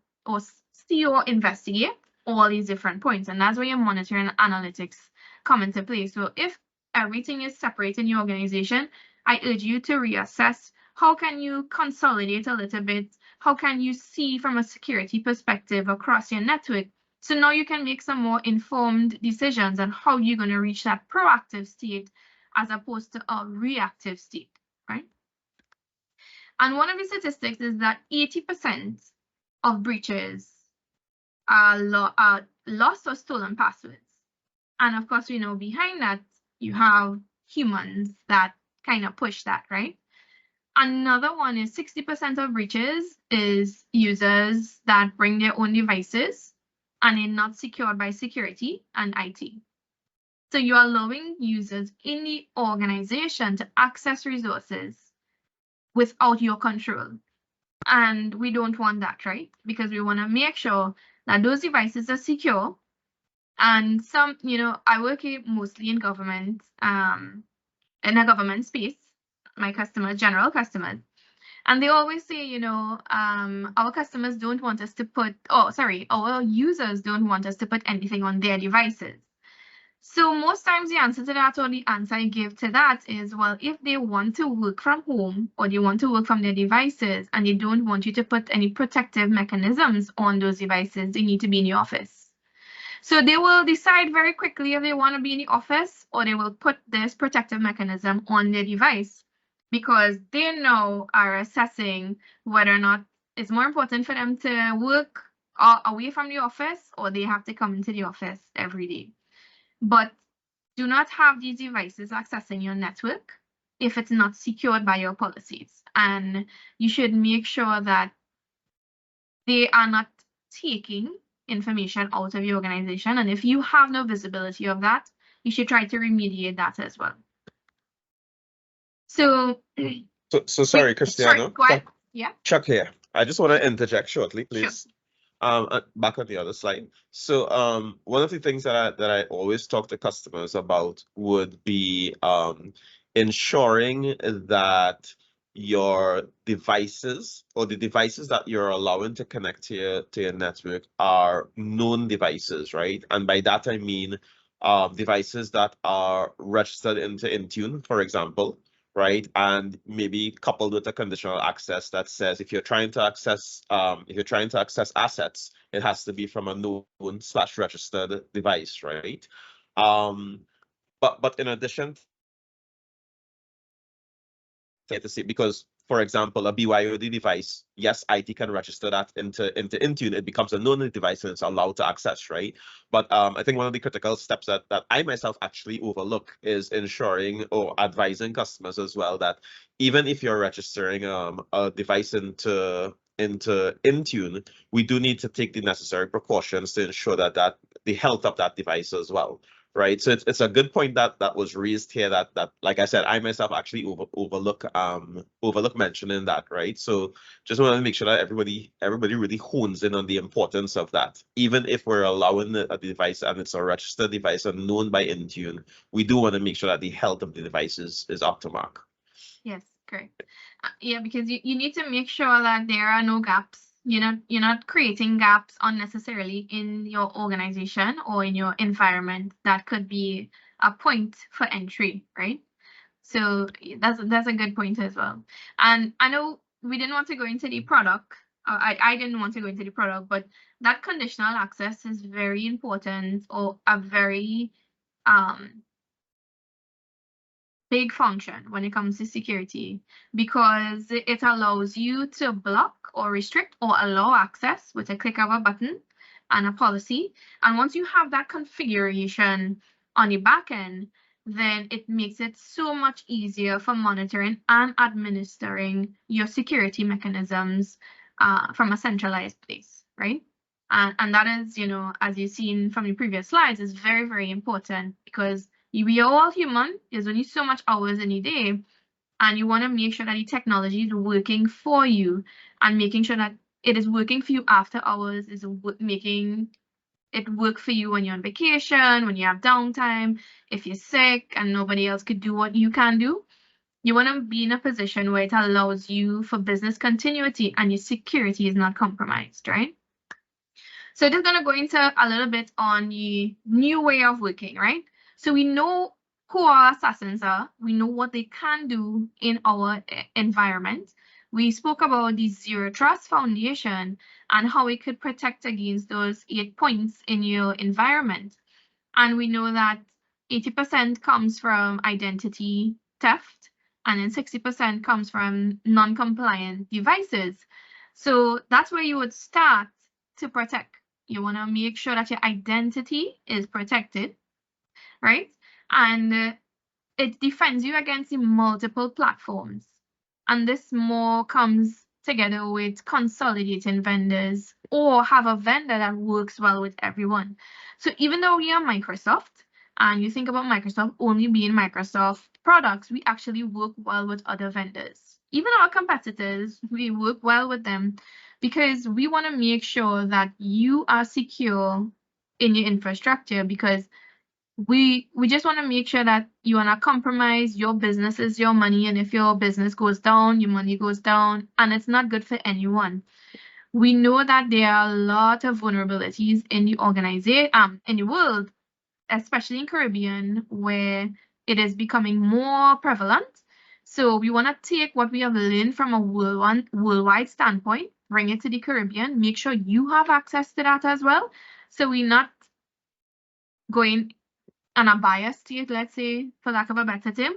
investigate all these different points? And that's where your monitoring and analytics come into play. So if everything is separate in your organization, I urge you to reassess. How can you consolidate a little bit? How can you see from a security perspective across your network? So now you can make some more informed decisions on how you're going to reach that proactive state as opposed to a reactive state, right? And one of the statistics is that 80% of breaches are lost or stolen passwords. And of course, we know behind that, you have humans that kind of push that, right? Another one is 60% of breaches is users that bring their own devices and are not secured by security and IT. So you're allowing users in the organization to access resources without your control. And we don't want that, right? Because we want to make sure that those devices are secure. And some, I work mostly in government, in a government space, my customers, general customers. And they always say, our customers don't want us to put, our users don't want us to put anything on their devices. So most times the answer to that, or the answer I give to that is, well, if they want to work from home or they want to work from their devices and they don't want you to put any protective mechanisms on those devices, they need to be in the office. So they will decide very quickly if they want to be in the office or they will put this protective mechanism on their device, because they now are assessing whether or not it's more important for them to work away from the office or they have to come into the office every day. But do not have these devices accessing your network if it's not secured by your policies. And you should make sure that they are not taking information out of your organization. And if you have no visibility of that, you should try to remediate that as well. So sorry, Krisianna. Sorry, go ahead. Yeah. Chuck here. I just want to interject shortly, please. Sure. Back on the other slide. So one of the things that I always talk to customers about would be ensuring that your devices or the devices that you're allowing to connect to your network are known devices, right? And by that I mean devices that are registered into Intune, for example, right? And maybe coupled with a conditional access that says if you're trying to access assets, it has to be from a known/registered device, right? But in addition to see, because for example, a BYOD device, yes, IT can register that into Intune. It becomes a known device and it's allowed to access, right? But I think one of the critical steps that I myself actually overlook is ensuring or advising customers as well that even if you're registering a device into Intune, we do need to take the necessary precautions to ensure that the health of that device as well. Right, so it's a good point that was raised here. That like I said, I myself actually overlook mentioning that. Right, so just want to make sure that everybody really hones in on the importance of that. Even if we're allowing a device and it's a registered device and known by Intune, we do want to make sure that the health of the device is up to mark. Yes, correct. Yeah, because you need to make sure that there are no gaps. You're not creating gaps unnecessarily in your organization or in your environment that could be a point for entry, right? So that's a good point as well. And I know we didn't want to go into the product. I didn't want to go into the product, but that conditional access is very important, or a very big function when it comes to security, because it allows you to block or restrict or allow access with a click of a button and a policy. And once you have that configuration on the back end, then it makes it so much easier for monitoring and administering your security mechanisms from a centralized place, right? And that is, as you've seen from the previous slides, is very, very important, because we are all human. There's only so much hours in a day, and you want to make sure that the technology is working for you, and making sure that it is working for you after hours, is making it work for you when you're on vacation, when you have downtime, if you're sick and nobody else could do what you can do. You want to be in a position where it allows you for business continuity and your security is not compromised, right? So just going to go into a little bit on the new way of working, right? So we know who our assassins are. We know what they can do in our environment. We spoke about the Zero Trust Foundation and how it could protect against those 8 points in your environment. And we know that 80% comes from identity theft, and then 60% comes from non-compliant devices. So that's where you would start to protect. You want to make sure that your identity is protected, right? And it defends you against the multiple platforms. And this more comes together with consolidating vendors or have a vendor that works well with everyone. So even though we are Microsoft, and you think about Microsoft only being Microsoft products, we actually work well with other vendors. Even our competitors, we work well with them because we want to make sure that you are secure in your infrastructure, because we just want to make sure that you are not compromised. Your business is your money, and if your business goes down, your money goes down, and it's not good for anyone. We know that there are a lot of vulnerabilities in the organization, in the world, especially in Caribbean, where it is becoming more prevalent. So we want to take what we have learned from a worldwide standpoint, bring it to the Caribbean, make sure you have access to that as well. So we're not going on a biased state, let's say, for lack of a better term,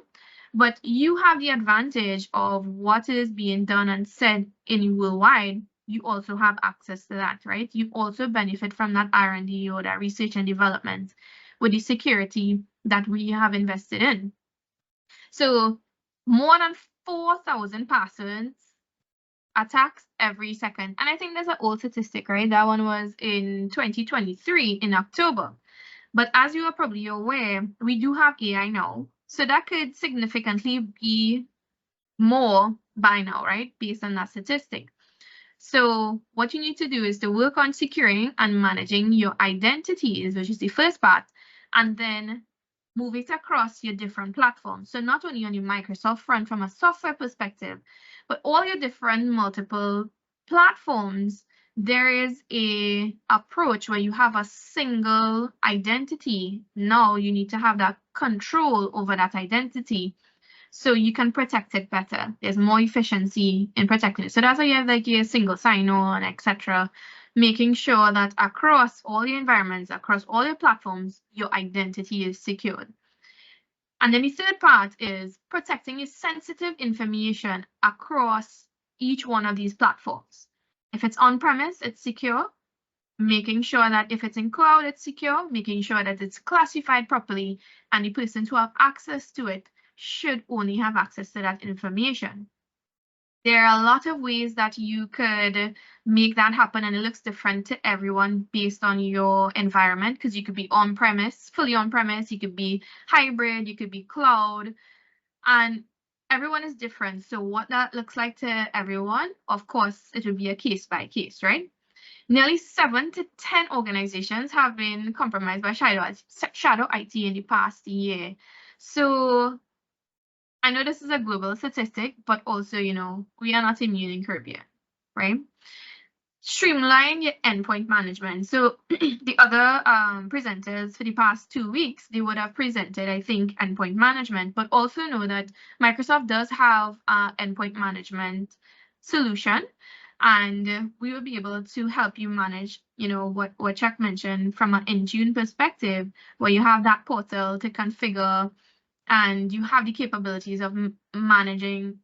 but you have the advantage of what is being done and said in worldwide. You also have access to that, right? You also benefit from that R&D or that research and development with the security that we have invested in. So more than 4,000 passwords attacks every second. And I think there's an old statistic, right? That one was in 2023 in October. But as you are probably aware, we do have AI now. So that could significantly be more by now, right? Based on that statistic. So what you need to do is to work on securing and managing your identities, which is the first part, and then move it across your different platforms. So not only on your Microsoft front from a software perspective, but all your different multiple platforms. There is a approach where you have a single identity. Now you need to have that control over that identity, so you can protect it better. There's more efficiency in protecting it. So that's why you have like a single sign-on, etc. Making sure that across all your environments, across all your platforms, your identity is secured. And then the third part is protecting your sensitive information across each one of these platforms. If it's on-premise, it's secure. Making sure that if it's in cloud, it's secure. Making sure that it's classified properly, and the person who have access to it should only have access to that information. There are a lot of ways that you could make that happen, and it looks different to everyone based on your environment, because you could be on-premise, fully on-premise, you could be hybrid, you could be cloud, and everyone is different. So what that looks like to everyone, of course, it would be a case by case, right? Nearly 7 to 10 organizations have been compromised by shadow IT in the past year. So I know this is a global statistic, but also, we are not immune in Caribbean, right? Streamline your endpoint management. So the other presenters for the past 2 weeks, they would have presented, I think, endpoint management, but also know that Microsoft does have an endpoint management solution, and we will be able to help you manage, what Chuck mentioned from an Intune perspective, where you have that portal to configure, and you have the capabilities of managing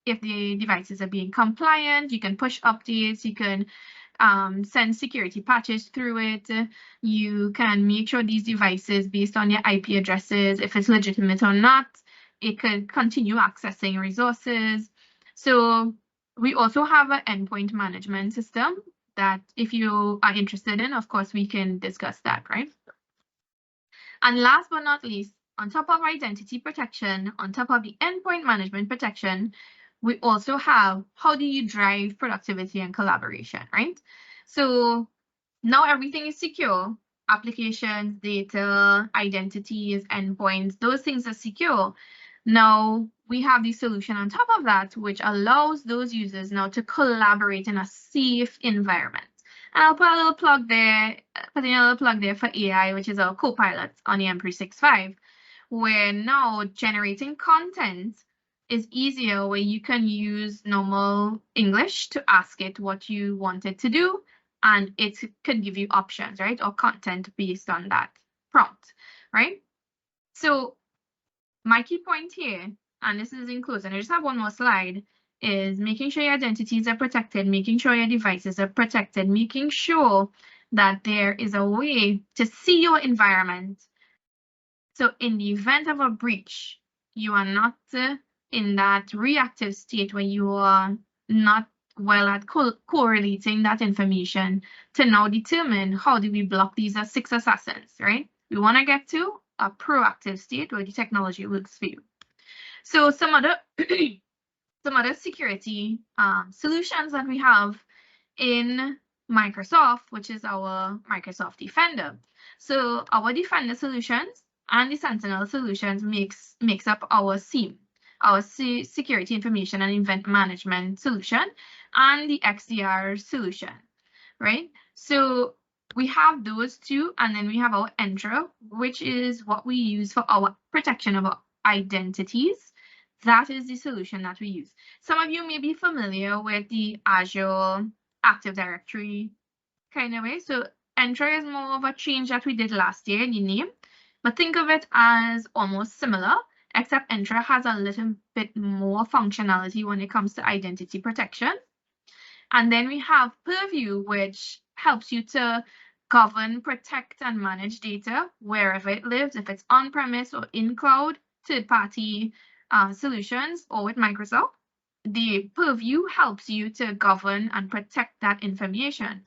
if the devices are being compliant. You can push updates, you can send security patches through it. You can make sure these devices, based on your IP addresses, if it's legitimate or not, it could continue accessing resources. So we also have an endpoint management system that if you are interested in, of course, we can discuss that, right? And last but not least, on top of identity protection, on top of the endpoint management protection, we also have how do you drive productivity and collaboration, right? So now everything is secure. Applications, data, identities, endpoints, those things are secure. Now we have the solution on top of that, which allows those users now to collaborate in a safe environment. And I'll put in a little plug there for AI, which is our Copilot on the M365, where now generating content is easier, where you can use normal English to ask it what you want it to do, and it could give you options, right, or content based on that prompt, right? So my key point here, and this is in closing, I just have one more slide, is making sure your identities are protected, making sure your devices are protected, making sure that there is a way to see your environment. So in the event of a breach, you are not in that reactive state where you are not well at correlating that information to now determine how do we block these 6 assassins, right? We want to get to a proactive state where the technology works for you. So some other some other security solutions that we have in Microsoft, which is our Microsoft Defender. So our Defender solutions and the Sentinel solutions makes up our SIEM, our Security Information and Event Management solution, and the XDR solution, right? So we have those two, and then we have our Entra, which is what we use for our protection of our identities. That is the solution that we use. Some of you may be familiar with the Azure Active Directory kind of way. So Entra is more of a change that we did last year in the name, but think of it as almost similar, except Entra has a little bit more functionality when it comes to identity protection. And then we have Purview, which helps you to govern, protect, and manage data wherever it lives, if it's on-premise or in cloud, third-party solutions, or with Microsoft. The Purview helps you to govern and protect that information.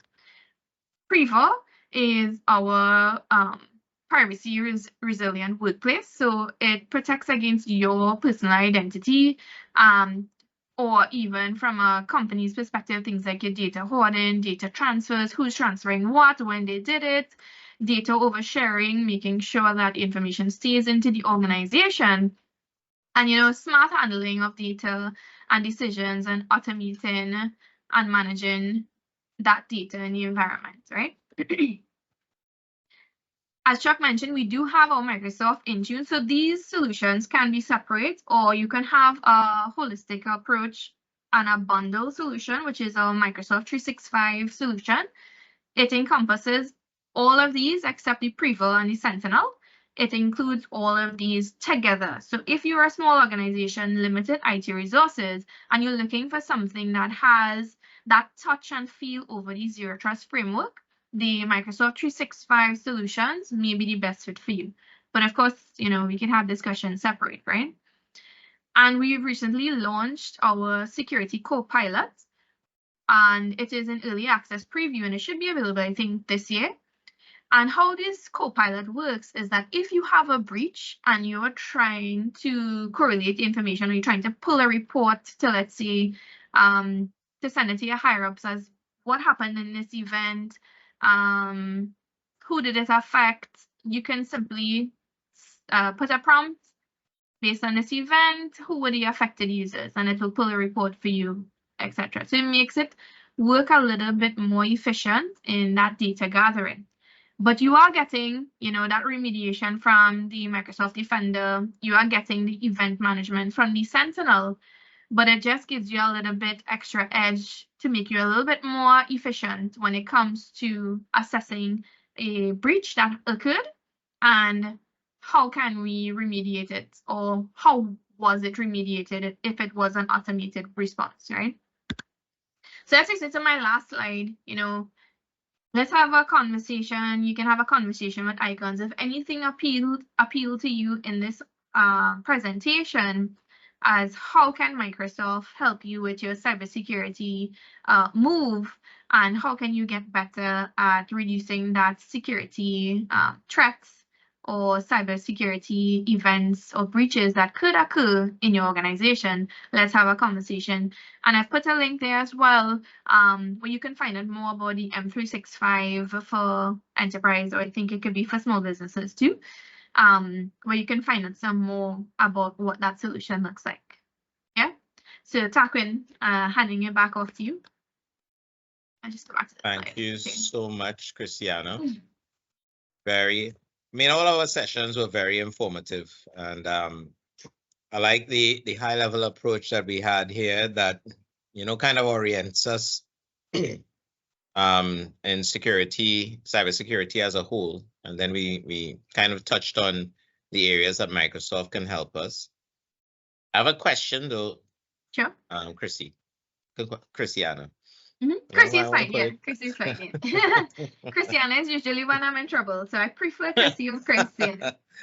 Priva is our privacy resilient workplace. So it protects against your personal identity, or even from a company's perspective, things like your data hoarding, data transfers, who's transferring what, when they did it, data oversharing, making sure that information stays into the organization, and smart handling of data and decisions, and automating and managing that data in the environment, right? As Chuck mentioned, we do have our Microsoft Intune. So these solutions can be separate, or you can have a holistic approach and a bundle solution, which is our Microsoft 365 solution. It encompasses all of these except the Preval and the Sentinel. It includes all of these together. So if you're a small organization, limited IT resources, and you're looking for something that has that touch and feel over the Zero Trust framework, the Microsoft 365 solutions may be the best fit for you. But of course, we can have discussions separate, right? And we've recently launched our Security Copilot, and it is in early access preview, and it should be available, I think, this year. And how this Copilot works is that if you have a breach and you're trying to correlate the information, or you're trying to pull a report to, let's say, to send it to your higher ups as what happened in this event, who did it affect, you can simply put a prompt based on this event, who were the affected users, and it will pull a report for you, etc. So it makes it work a little bit more efficient in that data gathering. But you are getting, that remediation from the Microsoft Defender. You are getting the event management from the Sentinel, but it just gives you a little bit extra edge to make you a little bit more efficient when it comes to assessing a breach that occurred and how can we remediate it, or how was it remediated if it was an automated response, right? So that takes me to my last slide. Let's have a conversation. You can have a conversation with icons. If anything appeal to you in this presentation, as how can Microsoft help you with your cybersecurity move, and how can you get better at reducing that security threats or cybersecurity events or breaches that could occur in your organization, let's have a conversation. And I've put a link there as well, where you can find out more about the M365 for enterprise, or I think it could be for small businesses too, where you can find out some more about what that solution looks like. Yeah. So Taquin, handing it back off to you. I just go back to the Thank slide. you Okay. so much, Krisianna. All our sessions were very informative, and I like the high level approach that we had here that, kind of orients us in cybersecurity as a whole. And then we kind of touched on the areas that Microsoft can help us. I have a question though. Sure. Krisianna. Chrissy is fine, yeah. Chrissy is fine, yeah. Krisianna is usually when I'm in trouble, so I prefer Chrissy or Chrissy.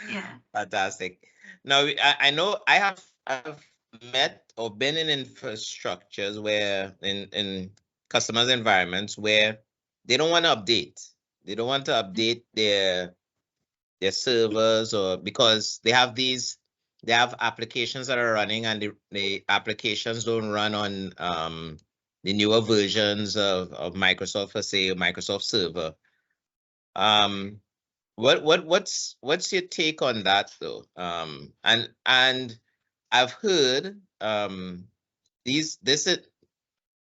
Yeah. Fantastic. Now, I know I've met or been in infrastructures where in customers' environments where they don't want to update. They don't want to update their their servers, or because they have applications that are running, and the applications don't run on the newer versions of Microsoft, for say Microsoft Server. What's your take on that though? And I've heard this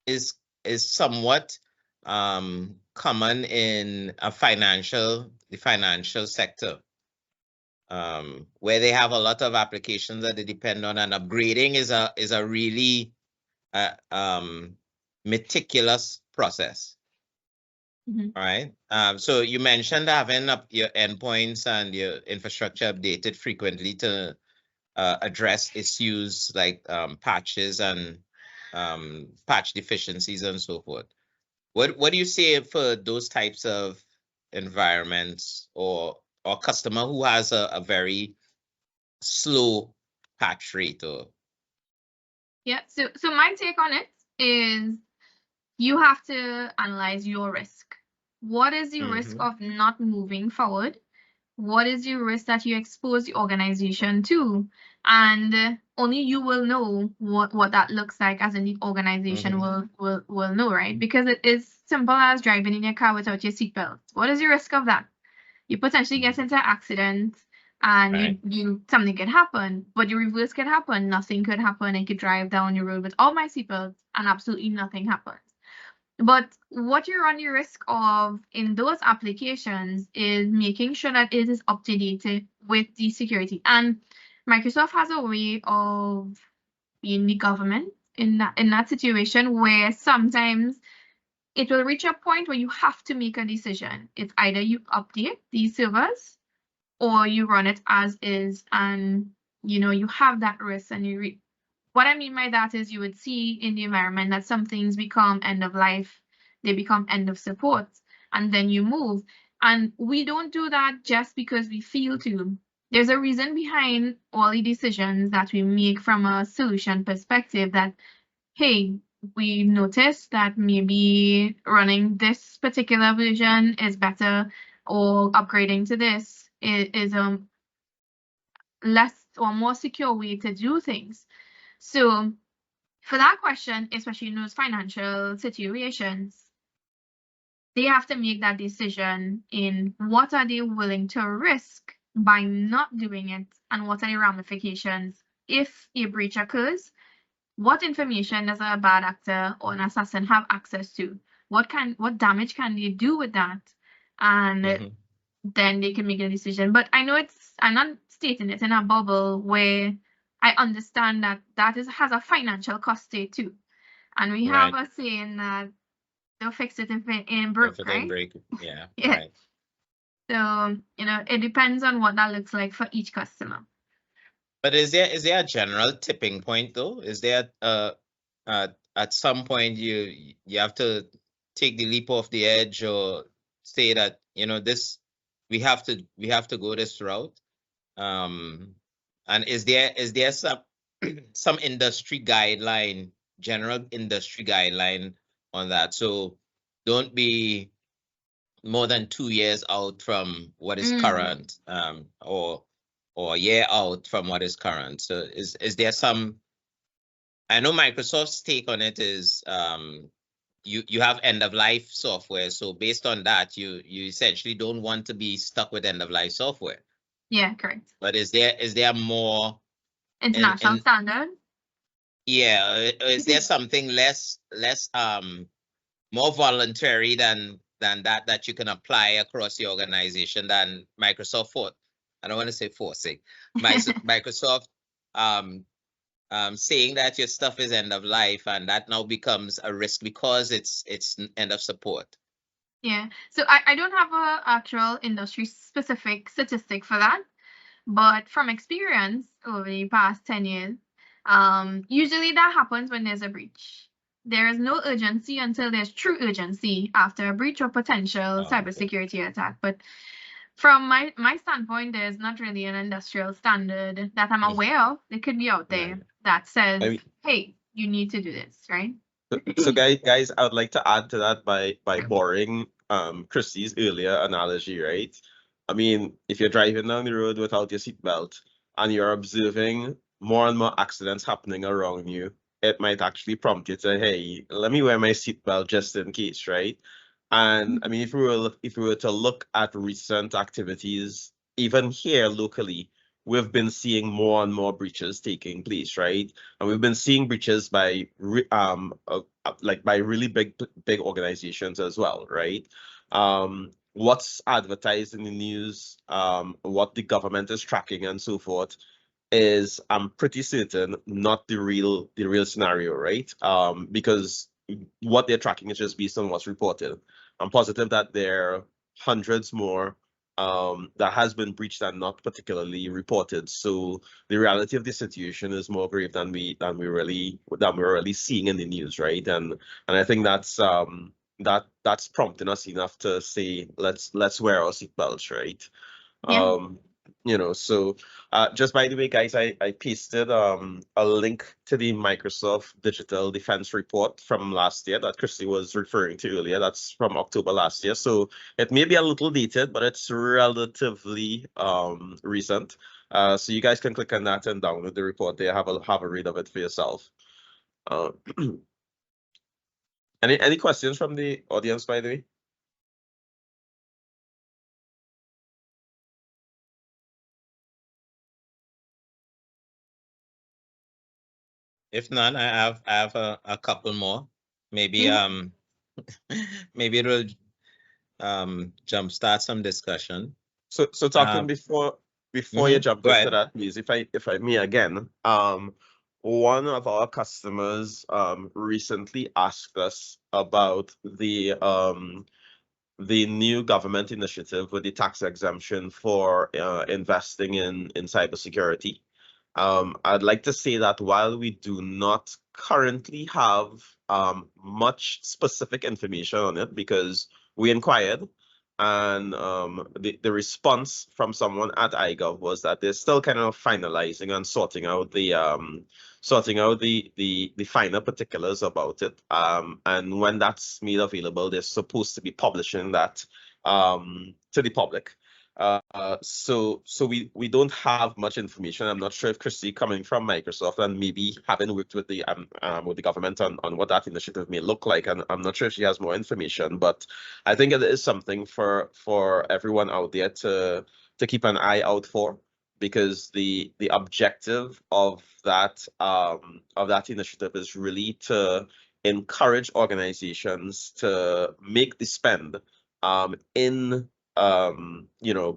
is somewhat common in the financial sector, where they have a lot of applications that they depend on, and upgrading is a really meticulous process. Right. So you mentioned having your endpoints and your infrastructure updated frequently to address issues like patches and patch deficiencies and so forth. What do you say for those types of environments, or customer who has a very slow patch rate? Or Yeah, so my take on it is you have to analyze your risk. What is the risk of not moving forward? What is the risk that you expose the organization to? And only you will know what that looks like, as in the organization will know, right? Because it is simple as driving in your car without your seatbelt. What is the risk of that? You potentially get into an accident, and Right. you something could happen, but your reverse could happen. Nothing could happen. I could drive down your road with all my seatbelts and absolutely nothing happens. But what you run your risk of in those applications is making sure that it is up to date with the security. And Microsoft has a way of being the government in that situation, where sometimes it will reach a point where you have to make a decision. It's either you update these servers or you run it as is, and you have that risk. And what I mean by that is, you would see in the environment that some things become end of life, they become end of support, and then you move. And we don't do that just because we feel to. There's a reason behind all the decisions that we make from a solution perspective, that, hey, we noticed that maybe running this particular version is better, or upgrading to this is a less or more secure way to do things. So for that question, especially in those financial situations, they have to make that decision in what are they willing to risk by not doing it, and what are the ramifications if a breach occurs. What information does a bad actor or an assassin have access to? What damage can they do with that? And then they can make a decision. But I know I'm not stating it in a bubble, where I understand that has a financial cost to it too. And we have a saying that they'll fix it if it ain't broke, right? Yeah. Yeah. Right. So, it depends on what that looks like for each customer. But is there a general tipping point though? Is there at some point you have to take the leap off the edge, or say that this we have to go this route? And is there some industry guideline, general industry guideline on that? So don't be more than 2 years out from what is current, or a year out from what is current. So is there some? I know Microsoft's take on it is you have end of life software. So based on that, you essentially don't want to be stuck with end of life software. Yeah, correct. But is there more international standard? Yeah, is there something less more voluntary than that you can apply across the organization than Microsoft I don't want to say forcing Microsoft saying that your stuff is end of life, and that now becomes a risk because it's end of support? Yeah, so I don't have a actual industry specific statistic for that, but from experience over the past 10 years, usually that happens when there's a breach. There is no urgency until there's true urgency after a breach or potential cybersecurity attack. But from my standpoint, there's not really an industrial standard that I'm aware of. It could be out there that says, hey, you need to do this, right? So guys, I would like to add to that by borrowing Christy's earlier analogy, right? I mean, if you're driving down the road without your seatbelt and you're observing more and more accidents happening around you, it might actually prompt you to, hey, let me wear my seatbelt just in case, right? And I mean, if we were to look at recent activities, even here locally, we've been seeing more and more breaches taking place, right? And we've been seeing breaches by like by really big organizations as well, right? What's advertised in the news, what the government is tracking and so forth is, I'm pretty certain, not the real scenario, right? Because what they're tracking is just based on what's reported. I'm positive that there are hundreds more that has been breached and not particularly reported. So the reality of the situation is more grave than we're really seeing in the news, right? And I think that's prompting us enough to say let's wear our seatbelts, right? Yeah. So just by the way, guys, I pasted a link to the Microsoft Digital Defense Report from last year that Christy was referring to earlier. That's from October last year. So it may be a little dated, but it's relatively recent. So you guys can click on that and download the report there, have a read of it for yourself. Uh, any questions from the audience, by the way? If none, I have a couple more. Maybe Mhm. maybe it'll jumpstart some discussion. So talking Um, before you jump Go into ahead. that, please, if I may again, one of our customers recently asked us about the new government initiative with the tax exemption for investing in cybersecurity. I'd like to say that while we do not currently have much specific information on it, because we inquired and the response from someone at iGov was that they're still kind of finalizing and sorting out the finer particulars about it. And when that's made available, they're supposed to be publishing that to the public. So we don't have much information. I'm not sure if Christy, coming from Microsoft and maybe having worked with the government on what that initiative may look like, and I'm not sure if she has more information, but I think it is something for everyone out there to keep an eye out for, because the objective of that initiative is really to encourage organizations to make the spend in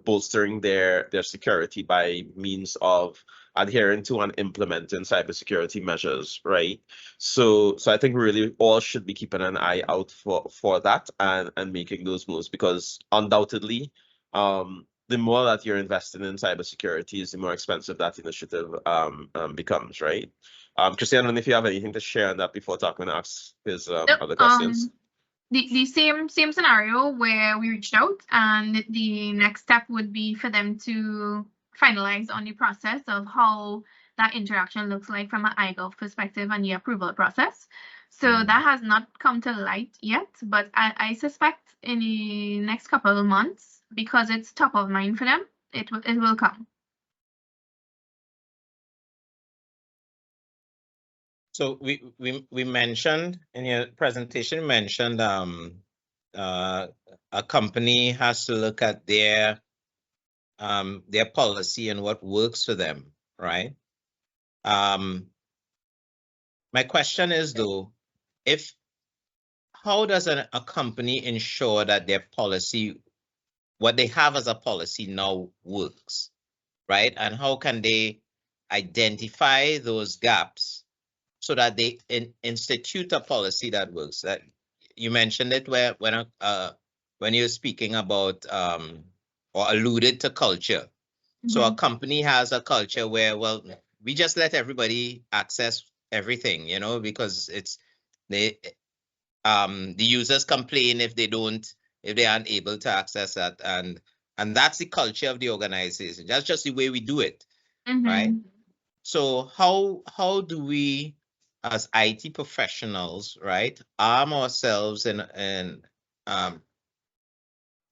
bolstering their security by means of adhering to and implementing cybersecurity measures, right? So I think really all should be keeping an eye out for that and making those moves, because undoubtedly, the more that you're investing in cybersecurity, is the more expensive that initiative becomes, right? Christian, I don't know if you have anything to share on that before talking to ask his Yep. other questions. The same scenario where we reached out, and the next step would be for them to finalize on the process of how that interaction looks like from an iGov perspective and the approval process. So that has not come to light yet, but I suspect in the next couple of months, because it's top of mind for them, it will come. So we mentioned in your presentation, you mentioned a company has to look at their policy and what works for them, right? My question is though, how does a company ensure that their policy, what they have as a policy now, works, right? And how can they identify those gaps so that they institute a policy that works? That you mentioned it where when you're speaking about or alluded to culture. So a company has a culture where, well, we just let everybody access everything, because the users complain if they aren't able to access that, and that's the culture of the organization. That's just the way we do it, right? So how do we, as IT professionals, right, arm ourselves and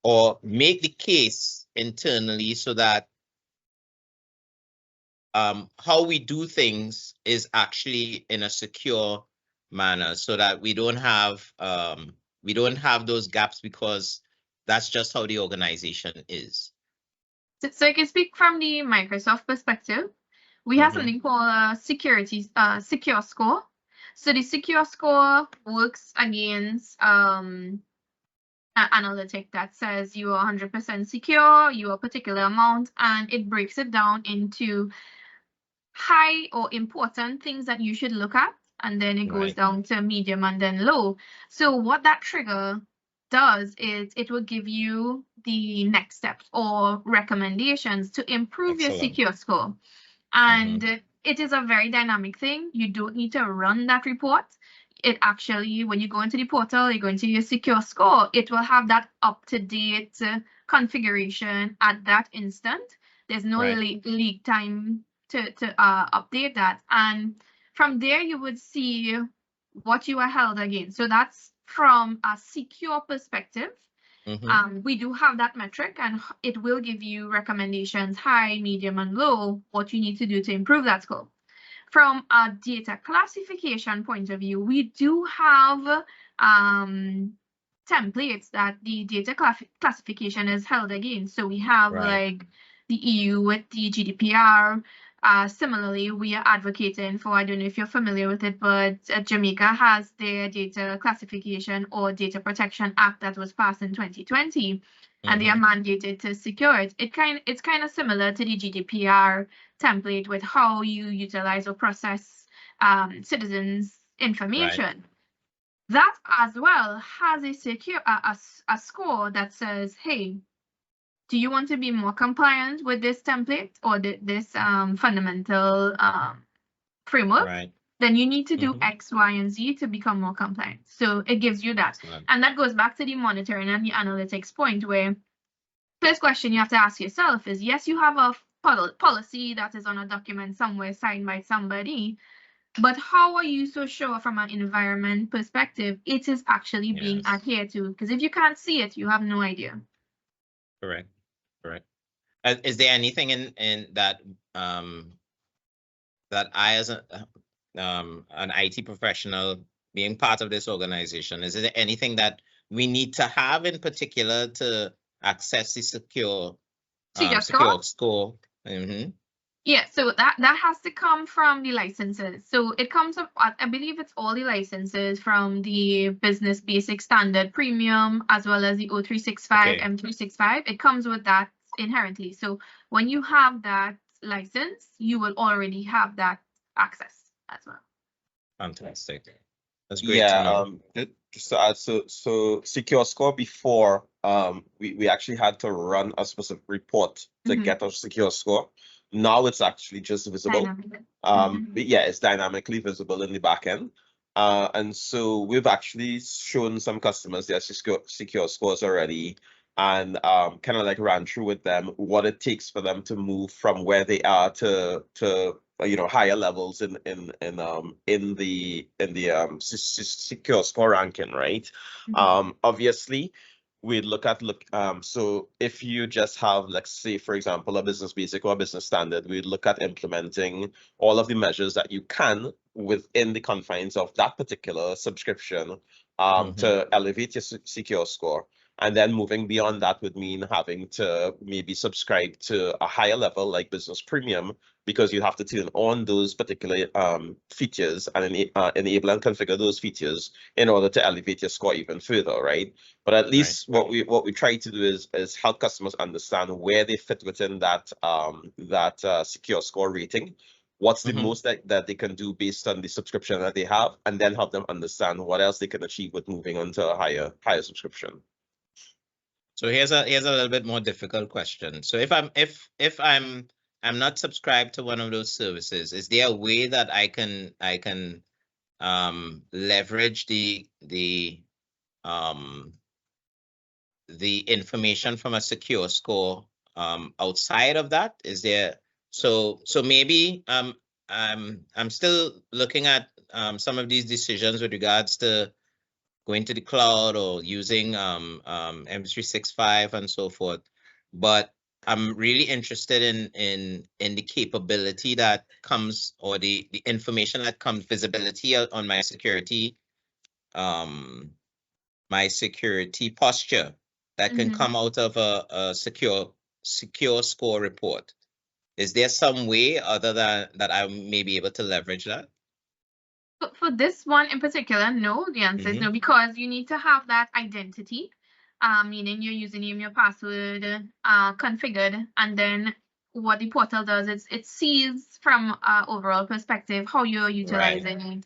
or make the case internally so that how we do things is actually in a secure manner, so that we don't have those gaps, because that's just how the organization is. So I can speak from the Microsoft perspective. We have something called a secure score. So the secure score works against an analytic that says you are 100% secure, you are a particular amount, and it breaks it down into high or important things that you should look at, and then it goes down to medium and then low. So what that trigger does is it will give you the next steps or recommendations to improve your secure score. And it is a very dynamic thing. You don't need to run that report. It actually, when you go into the portal, you go into your secure score, it will have that up-to-date configuration at that instant. There's no leak time to update that. And from there, you would see what you are held against. So that's from a secure perspective. We do have that metric, and it will give you recommendations, high, medium, and low, what you need to do to improve that score. From a data classification point of view, we do have templates that the data classification is held against. So we have like the EU with the GDPR. Similarly, we are advocating for, I don't know if you're familiar with it, but Jamaica has their Data Classification or Data Protection Act that was passed in 2020, and they are mandated to secure it. It's kind of similar to the GDPR template with how you utilize or process citizens' information. That as well has a score that says, hey, do you want to be more compliant with this template or this fundamental framework? Then you need to do X, Y, and Z to become more compliant. So it gives you that. And that goes back to the monitoring and the analytics point, where first question you have to ask yourself is, yes, you have a policy that is on a document somewhere signed by somebody, but how are you so sure from an environment perspective it is actually being adhered to? Because if you can't see it, you have no idea. Correct. Is there anything in that that I, as an IT professional being part of this organization, is there anything that we need to have in particular to access the secure score? Yeah, so that has to come from the licenses. So it comes up, I believe it's all the licenses from the Business Basic Standard Premium, as well as the O365, M365. It comes with that inherently. So when you have that license, you will already have that access as well. Fantastic. That's great to know. Just to add, so secure score before, we actually had to run a specific report to get a secure score. Now it's actually just visible. But yeah, it's dynamically visible in the back end. And so we've actually shown some customers their secure scores already, and kind of like ran through with them what it takes for them to move from where they are to higher levels in the secure score ranking, right? Obviously, we'd look at so if you just have, let's say, for example, a business basic or a business standard, we'd look at implementing all of the measures that you can within the confines of that particular subscription to elevate your secure score. And then moving beyond that would mean having to maybe subscribe to a higher level like Business Premium, because you have to turn on those particular features and enable and configure those features in order to elevate your score even further, right? But at least what we try to do is help customers understand where they fit within that secure score rating. What's the most that they can do based on the subscription that they have, and then help them understand what else they can achieve with moving on to a higher subscription. So here's a little bit more difficult question. So if I'm not subscribed to one of those services, is there a way that I can leverage the information from a secure score outside of that? Is there so maybe I'm still looking at some of these decisions with regards to going to the cloud or using M365 and so forth. But I'm really interested in the capability that comes, or the information that comes, visibility on my security posture that can come out of a secure score report. Is there some way other than that I may be able to leverage that? For this one in particular, no, the answer is no, because you need to have that identity, meaning your username, your password configured, and then what the portal does is it sees from an overall perspective how you're utilizing it.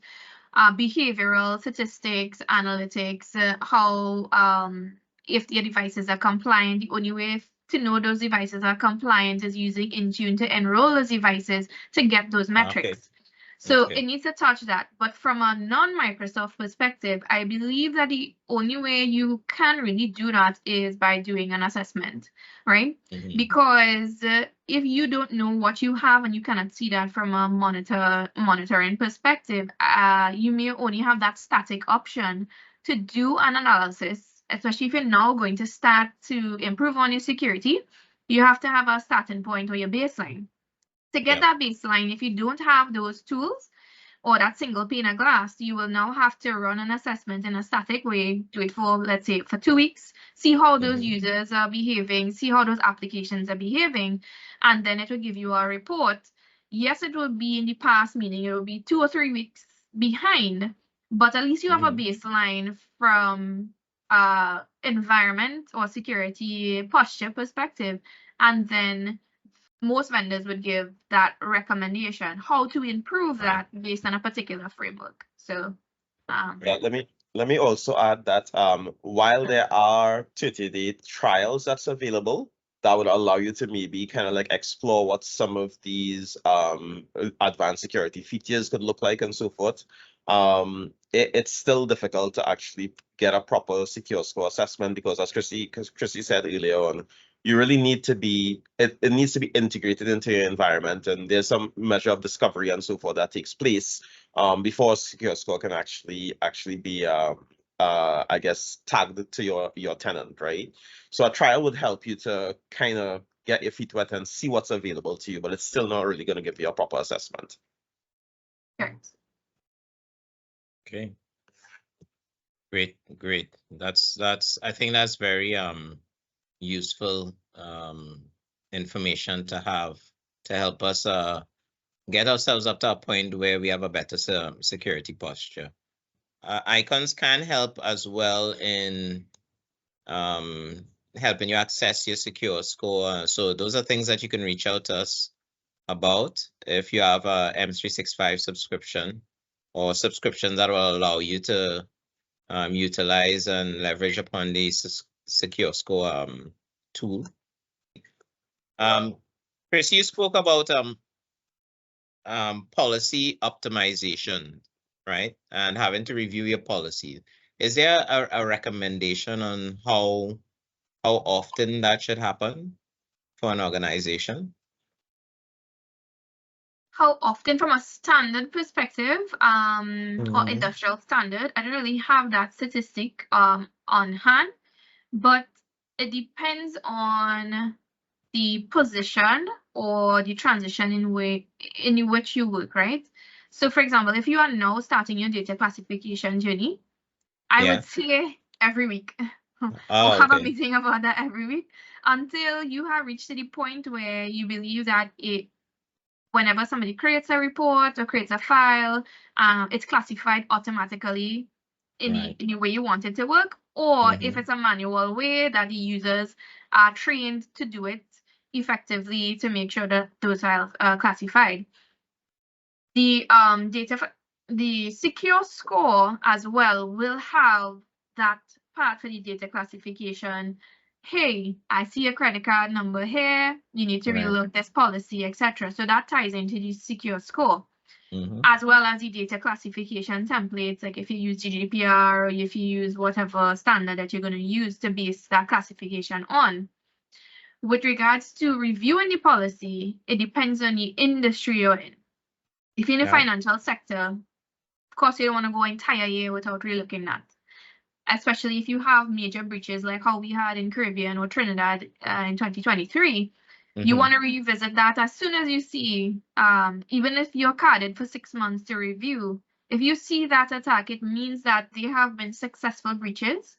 Behavioral statistics, analytics, how if your devices are compliant. The only way to know those devices are compliant is using Intune to enroll those devices to get those metrics. So it needs to touch that. But from a non-Microsoft perspective, I believe that the only way you can really do that is by doing an assessment, right? Because if you don't know what you have and you cannot see that from a monitoring perspective, you may only have that static option to do an analysis, especially if you're now going to start to improve on your security. You have to have a starting point or your baseline. To get that baseline, if you don't have those tools or that single pane of glass, you will now have to run an assessment in a static way, do it for, let's say, for 2 weeks, see how those users are behaving, see how those applications are behaving, and then it will give you a report. Yes, it will be in the past, meaning it will be 2 or 3 weeks behind, but at least you have a baseline from environment or security posture perspective, and then most vendors would give that recommendation how to improve that based on a particular framework. So let me also add that while there are 30-day trials that's available that would allow you to maybe kind of like explore what some of these advanced security features could look like and so forth, it's still difficult to actually get a proper secure score assessment, because as Chrissy said earlier on, you really need to be, it needs to be integrated into your environment, and there's some measure of discovery and so forth that takes place before secure score can actually be I guess tagged to your tenant, right? So a trial would help you to kind of get your feet wet and see what's available to you, but it's still not really going to give you a proper assessment. Correct. Okay. Great. That's I think that's very useful information to have to help us get ourselves up to a point where we have a better security posture. Icons can help as well in helping you access your secure score. So those are things that you can reach out to us about if you have a M365 subscription, or subscriptions that will allow you to utilize and leverage upon the secure score tool. Chris, you spoke about policy optimization, right? And having to review your policy. Is there a recommendation on how often that should happen for an organization? How often from a standard perspective, or industrial standard, I don't really have that statistic on hand, but it depends on the position or the transition in which you work, right? So for example, if you are now starting your data classification journey, I would say every week. Or have a meeting about that every week until you have reached to the point where you believe that whenever somebody creates a report or creates a file, it's classified automatically in the way you want it to work, or if it's a manual way that the users are trained to do it effectively to make sure that those files are classified. The secure score as well will have that part for the data classification. Hey, I see a credit card number here. You need to relook this policy, etc. So that ties into the secure score, as well as the data classification templates. Like if you use GDPR, or if you use whatever standard that you're going to use to base that classification on. With regards to reviewing the policy, it depends on the industry you're in. If you're in the financial sector, of course, you don't want to go an entire year without relooking at, especially if you have major breaches like how we had in Caribbean or Trinidad in 2023. You want to revisit that as soon as you see, even if you're carded for 6 months to review, if you see that attack, it means that they have been successful breaches.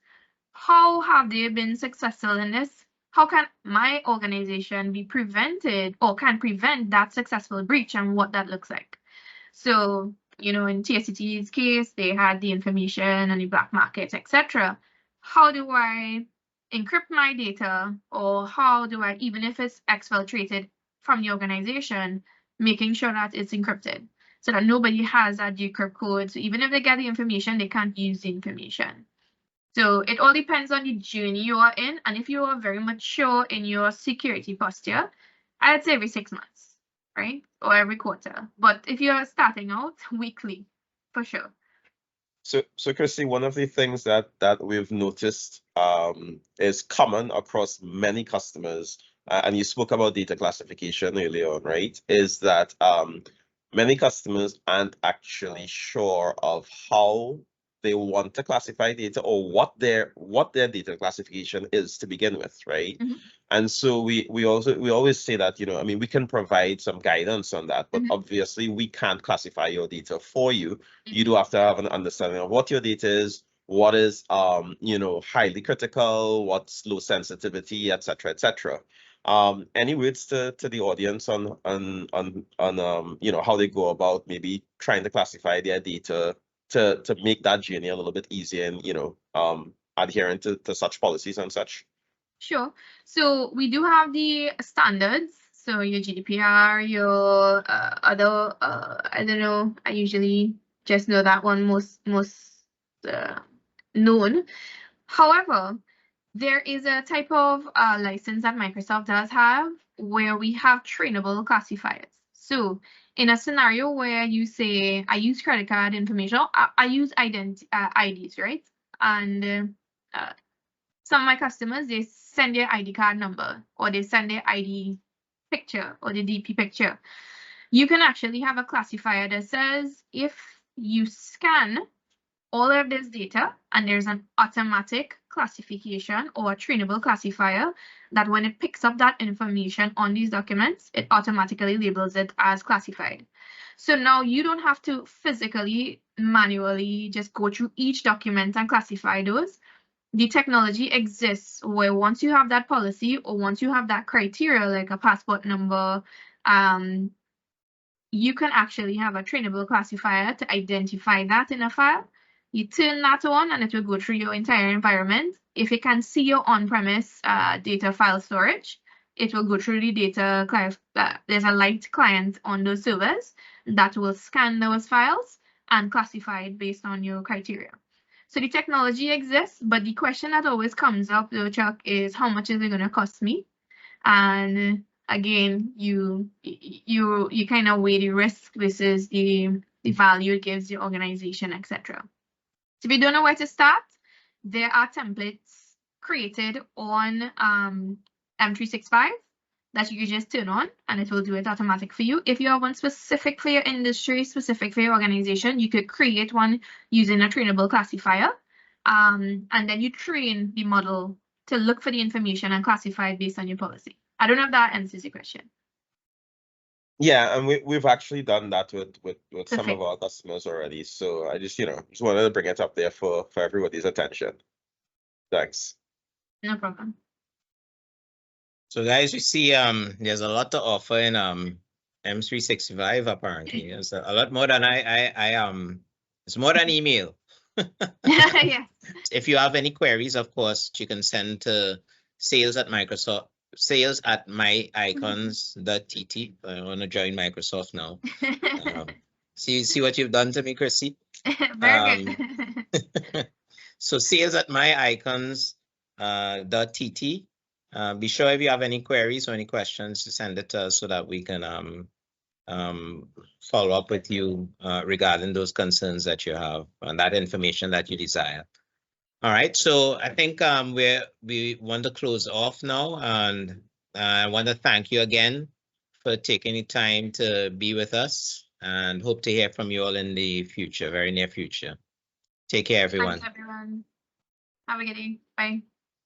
How have they been successful in this? How can my organization be prevented or can prevent that successful breach and what that looks like? So, you know, in TSCT's case, they had the information on the black market, etc. How do I encrypt my data, or how do I, even if it's exfiltrated from the organization, making sure that it's encrypted so that nobody has that decrypt code. So even if they get the information, they can't use the information. So it all depends on the journey you are in. And if you are very mature in your security posture, I'd say every 6 months, right? Or every quarter. But if you're starting out, weekly, for sure. So Chrissy, one of the things that we've noticed is common across many customers, and you spoke about data classification earlier on, right? Is that many customers aren't actually sure of how they want to classify data or what their data classification is to begin with, right? And so we always say that, you know, I mean, we can provide some guidance on that, but obviously we can't classify your data for you. You do have to have an understanding of what your data is, what is you know, highly critical, what's low sensitivity, etc., etc. Any words to the audience on you know, how they go about maybe trying to classify their data to make that journey a little bit easier and, you know, adhering to such policies and such? Sure. So we do have the standards. So your GDPR, your other, I don't know, I usually just know that one most known. However, there is a type of license that Microsoft does have where we have trainable classifiers. So in a scenario where you say, I use credit card information, I use IDs, right? And some of my customers, they send their ID card number or they send their ID picture or the DP picture. You can actually have a classifier that says if you scan all of this data and there's an automatic classification or a trainable classifier that when it picks up that information on these documents, it automatically labels it as classified. So now you don't have to physically, manually just go through each document and classify those. The technology exists where once you have that policy or once you have that criteria, like a passport number, you can actually have a trainable classifier to identify that in a file. You turn that on and it will go through your entire environment. If it can see your on-premise data file storage, it will go through the data. There's a light client on those servers that will scan those files and classify it based on your criteria. So the technology exists, but the question that always comes up, though, Chuck, is how much is it going to cost me? And again, you kind of weigh the risk versus the value it gives your organization, etc. So if you don't know where to start, there are templates created on M365 that you can just turn on and it will do it automatic for you. If you have one specific for your industry, specific for your organization, you could create one using a trainable classifier. And then you train the model to look for the information and classify it based on your policy. I don't know if that answers your question. Yeah, and we've actually done that with some of our customers already. So I just, you know, just wanted to bring it up there for everybody's attention. Thanks. No problem. So guys, you see, there's a lot to offer in M365 apparently. There's a lot more than it's more than email. Yes. If you have any queries, of course, you can send to sales@myicons.tt. I want to join Microsoft now. See what you've done to me, Chrissy? Very good. So sales@myicons.tt. Be sure if you have any queries or any questions to send it to us so that we can follow up with you regarding those concerns that you have and that information that you desire. All right, so I think we want to close off now, and I want to thank you again for taking the time to be with us, and hope to hear from you all in the future, very near future. Take care, everyone. Thanks, everyone. Have a good day. Bye.